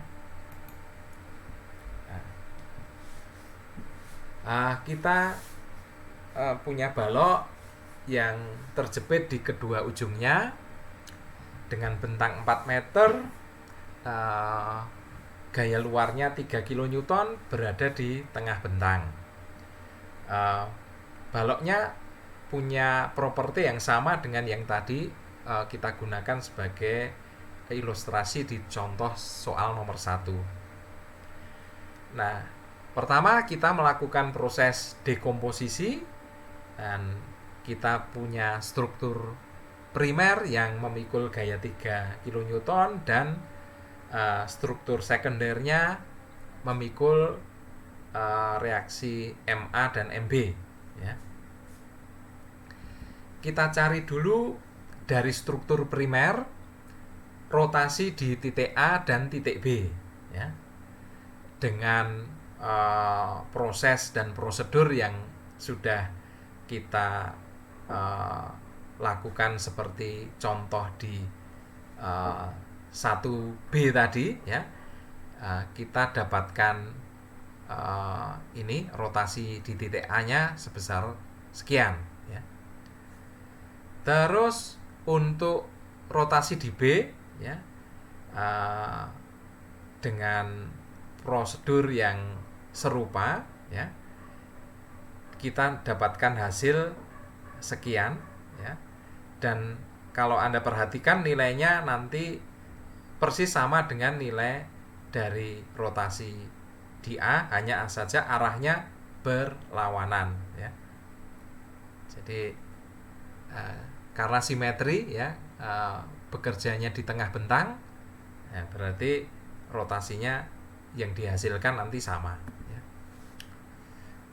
Kita punya balok yang terjepit di kedua ujungnya dengan bentang 4 meter, gaya luarnya 3 kN berada di tengah bentang. Baloknya punya properti yang sama dengan yang tadi kita gunakan sebagai ilustrasi di contoh soal nomor 1. Nah, pertama kita melakukan proses dekomposisi dan kita punya struktur primer yang memikul gaya 3 kN dan struktur sekundernya memikul reaksi MA dan MB ya. Kita cari dulu dari struktur primer rotasi di titik A dan titik B ya, dengan proses dan prosedur yang sudah kita lakukan seperti contoh di 1B tadi ya. Kita dapatkan ini rotasi di titik A nya sebesar sekian ya. Terus untuk rotasi di B ya, dengan prosedur yang serupa ya, kita dapatkan hasil sekian ya. Dan kalau Anda perhatikan nilainya nanti persis sama dengan nilai dari rotasi di A, hanya saja arahnya berlawanan ya. Jadi karena simetri ya, bekerjanya di tengah bentang ya, berarti rotasinya yang dihasilkan nanti sama ya.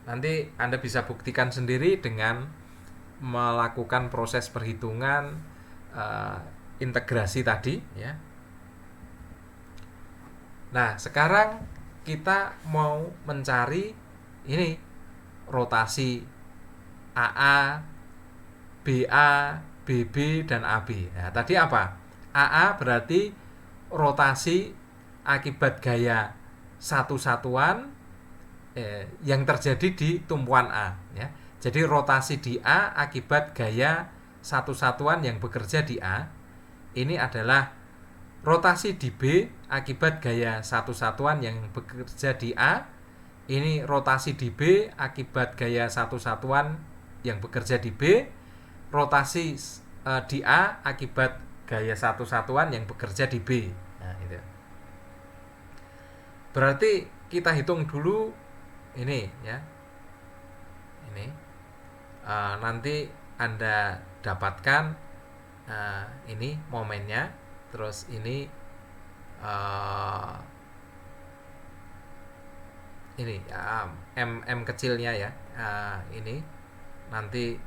Nanti Anda bisa buktikan sendiri dengan melakukan proses perhitungan integrasi tadi ya. Nah, sekarang kita mau mencari ini rotasi AA, BA, BB, dan AB. Nah, tadi apa? AA berarti rotasi akibat gaya satu satuan yang terjadi di tumpuan A ya. Jadi rotasi di A akibat gaya satu satuan yang bekerja di A. Ini adalah rotasi di B akibat gaya satu satuan yang bekerja di A. Ini rotasi di B akibat gaya satu satuan yang bekerja di B. Rotasi di A akibat gaya satu satuan yang bekerja di B. Nah, itu. Berarti kita hitung dulu ini ya. Ini nanti Anda dapatkan ini momennya, terus ini M kecilnya ya, ini nanti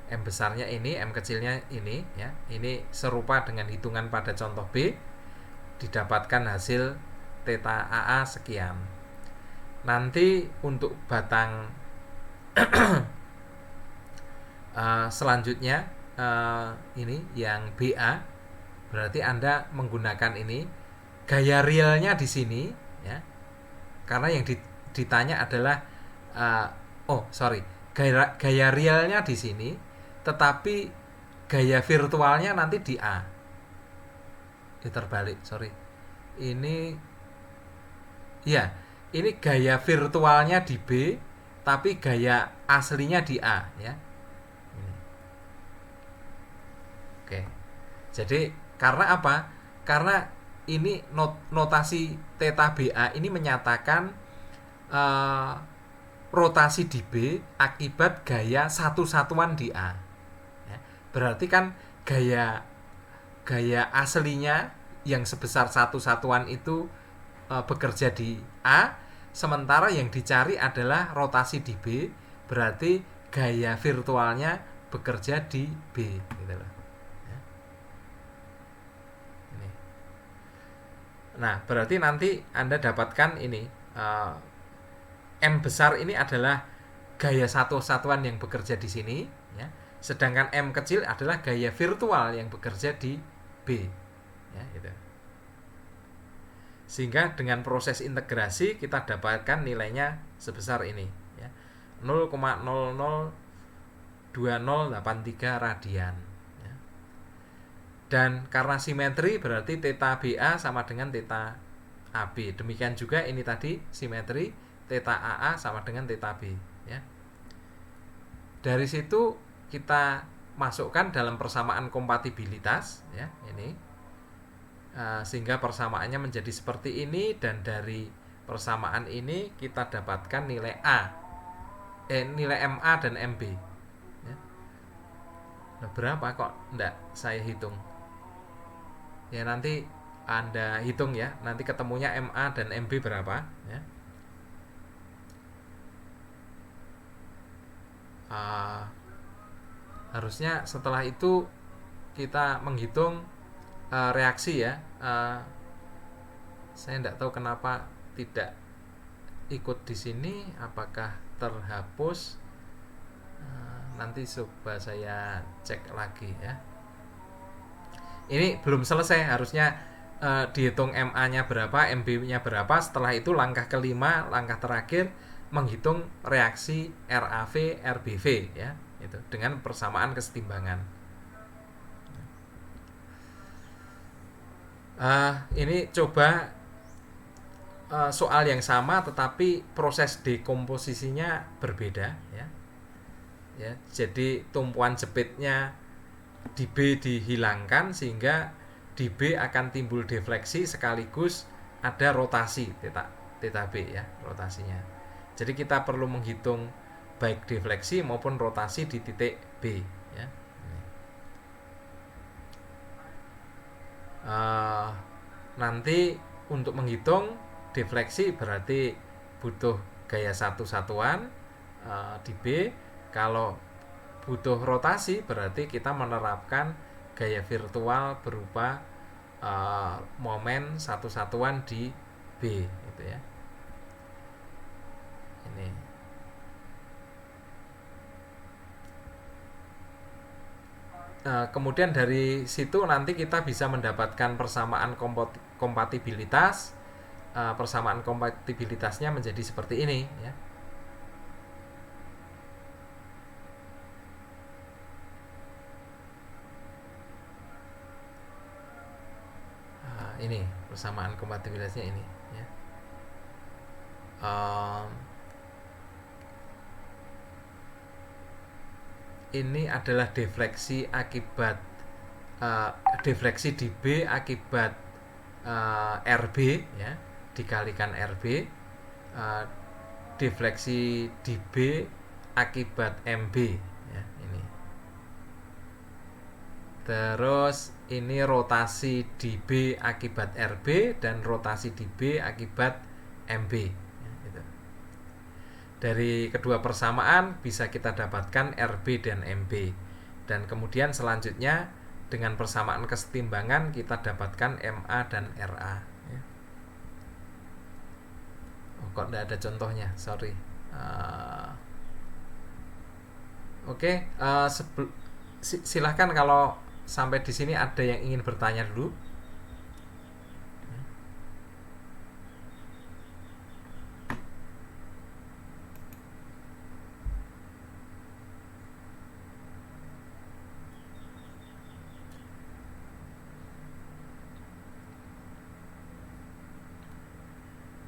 M besarnya ini, M kecilnya ini ya. Ini serupa dengan hitungan pada contoh B, didapatkan hasil theta AA sekian. Nanti untuk batang selanjutnya ini yang BA, berarti Anda menggunakan ini gaya realnya di sini ya. Karena yang ditanya adalah gaya realnya di sini, tetapi gaya virtualnya nanti di A. Terbalik, sorry. Ini gaya virtualnya di B, tapi gaya aslinya di A ya. Oke. Jadi karena apa? Karena ini notasi theta BA ini menyatakan rotasi di B akibat gaya satu satuan di A ya. Berarti kan gaya aslinya yang sebesar satu satuan itu bekerja di A, sementara yang dicari adalah rotasi di B, berarti gaya virtualnya bekerja di B gitu loh. Nah, berarti nanti Anda dapatkan ini M besar ini adalah gaya satu satuan yang bekerja di sini ya. Sedangkan M kecil adalah gaya virtual yang bekerja di B, ya, gitu. Sehingga dengan proses integrasi kita dapatkan nilainya sebesar ini, ya, 0,002083 radian, ya. Dan karena simetri berarti theta BA sama dengan theta AB. Demikian juga ini tadi simetri, theta AA sama dengan theta B, ya. Dari situ kita masukkan dalam persamaan kompatibilitas, ya, ini, sehingga persamaannya menjadi seperti ini, dan dari persamaan ini kita dapatkan nilai nilai MA dan MB, ya. Nah, berapa kok enggak saya hitung? Ya, nanti Anda hitung ya, nanti ketemunya MA dan MB berapa, ya. Harusnya setelah itu kita menghitung reaksi, ya. Saya tidak tahu kenapa tidak ikut di sini, apakah terhapus. Nanti coba saya cek lagi, ya. Ini belum selesai, harusnya dihitung MA-nya berapa, MB-nya berapa. Setelah itu langkah kelima, langkah terakhir, menghitung reaksi RAV, RBV, ya, itu dengan persamaan kesetimbangan. Ini coba soal yang sama tetapi proses dekomposisinya berbeda, ya. Ya, jadi tumpuan jepitnya di B dihilangkan sehingga di B akan timbul defleksi sekaligus ada rotasi theta B, ya, rotasinya. Jadi kita perlu menghitung baik defleksi maupun rotasi di titik B, ya. Nanti untuk menghitung defleksi berarti butuh gaya satuan di B. Kalau butuh rotasi berarti kita menerapkan gaya virtual berupa momen satuan di B, gitu, ya. Ini kemudian dari situ nanti kita bisa mendapatkan persamaan kompatibilitas. Persamaan kompatibilitasnya menjadi seperti ini, ya. Ini persamaan kompatibilitasnya ini, ya. Ini adalah defleksi akibat defleksi di B akibat RB, ya, dikalikan RB, defleksi di B akibat MB, ya, ini. Terus ini rotasi di B akibat RB dan rotasi di B akibat MB, ya, gitu. Dari kedua persamaan bisa kita dapatkan RB dan MB, dan kemudian selanjutnya dengan persamaan kesetimbangan kita dapatkan MA dan RA, ya. Kok tidak ada contohnya, sorry. Oke, silahkan kalau sampai di sini ada yang ingin bertanya dulu.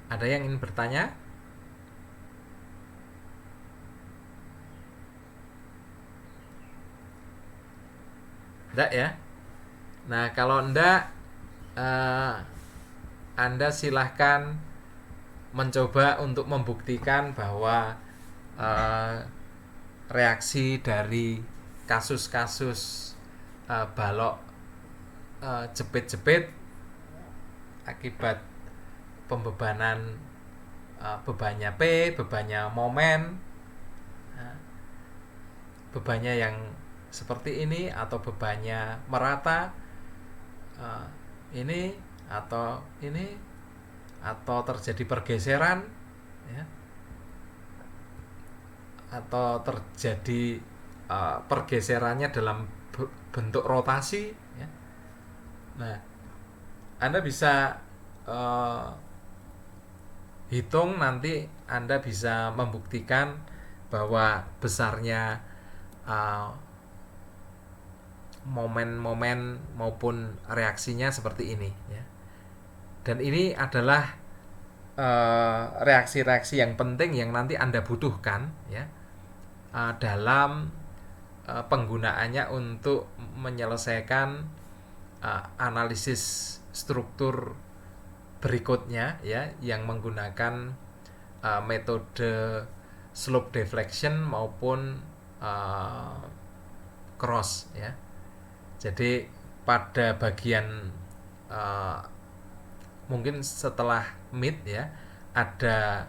Ada yang ingin bertanya? Enggak, ya? Nah, kalau enggak, Anda silahkan mencoba untuk membuktikan bahwa reaksi dari kasus-kasus balok jepit-jepit akibat pembebanan bebannya P, bebannya momen, bebannya yang seperti ini atau bebannya merata, ini atau terjadi pergeseran, ya, atau terjadi pergeserannya dalam bentuk rotasi, ya. Nah, Anda bisa hitung, nanti Anda bisa membuktikan bahwa besarnya momen-momen maupun reaksinya seperti ini ya. Dan ini adalah reaksi-reaksi yang penting yang nanti Anda butuhkan ya dalam penggunaannya untuk menyelesaikan analisis struktur berikutnya ya, yang menggunakan metode slope deflection maupun cross ya. Jadi pada bagian mungkin setelah mid ya, ada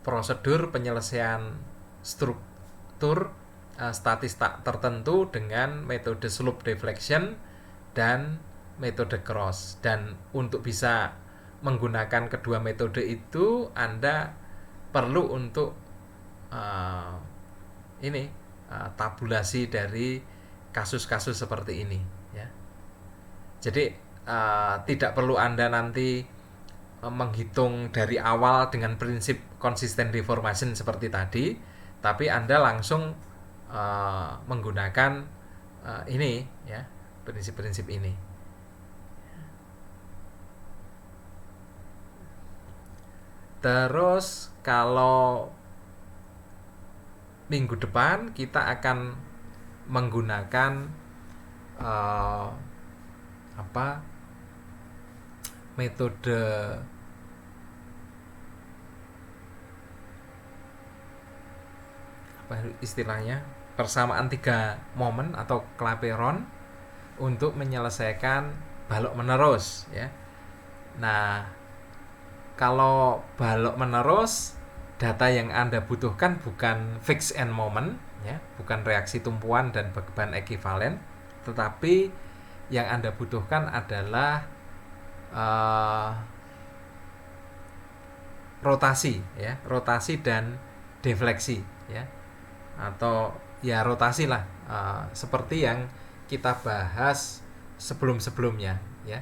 prosedur penyelesaian struktur statistik tertentu dengan metode slope deflection dan metode cross. Dan untuk bisa menggunakan kedua metode itu, Anda perlu untuk tabulasi dari kasus-kasus seperti ini ya. Jadi tidak perlu Anda nanti menghitung dari awal dengan prinsip consistent deformation seperti tadi, tapi Anda langsung menggunakan ini ya, prinsip-prinsip ini. Terus kalau minggu depan kita akan menggunakan metode istilahnya persamaan 3 momen atau Clapeyron untuk menyelesaikan balok menerus ya. Nah, kalau balok menerus, data yang Anda butuhkan bukan fixed end moment ya, bukan reaksi tumpuan dan beban ekivalen, tetapi yang Anda butuhkan adalah rotasi ya, rotasi dan defleksi ya, atau ya rotasi lah, seperti yang kita bahas sebelum-sebelumnya ya.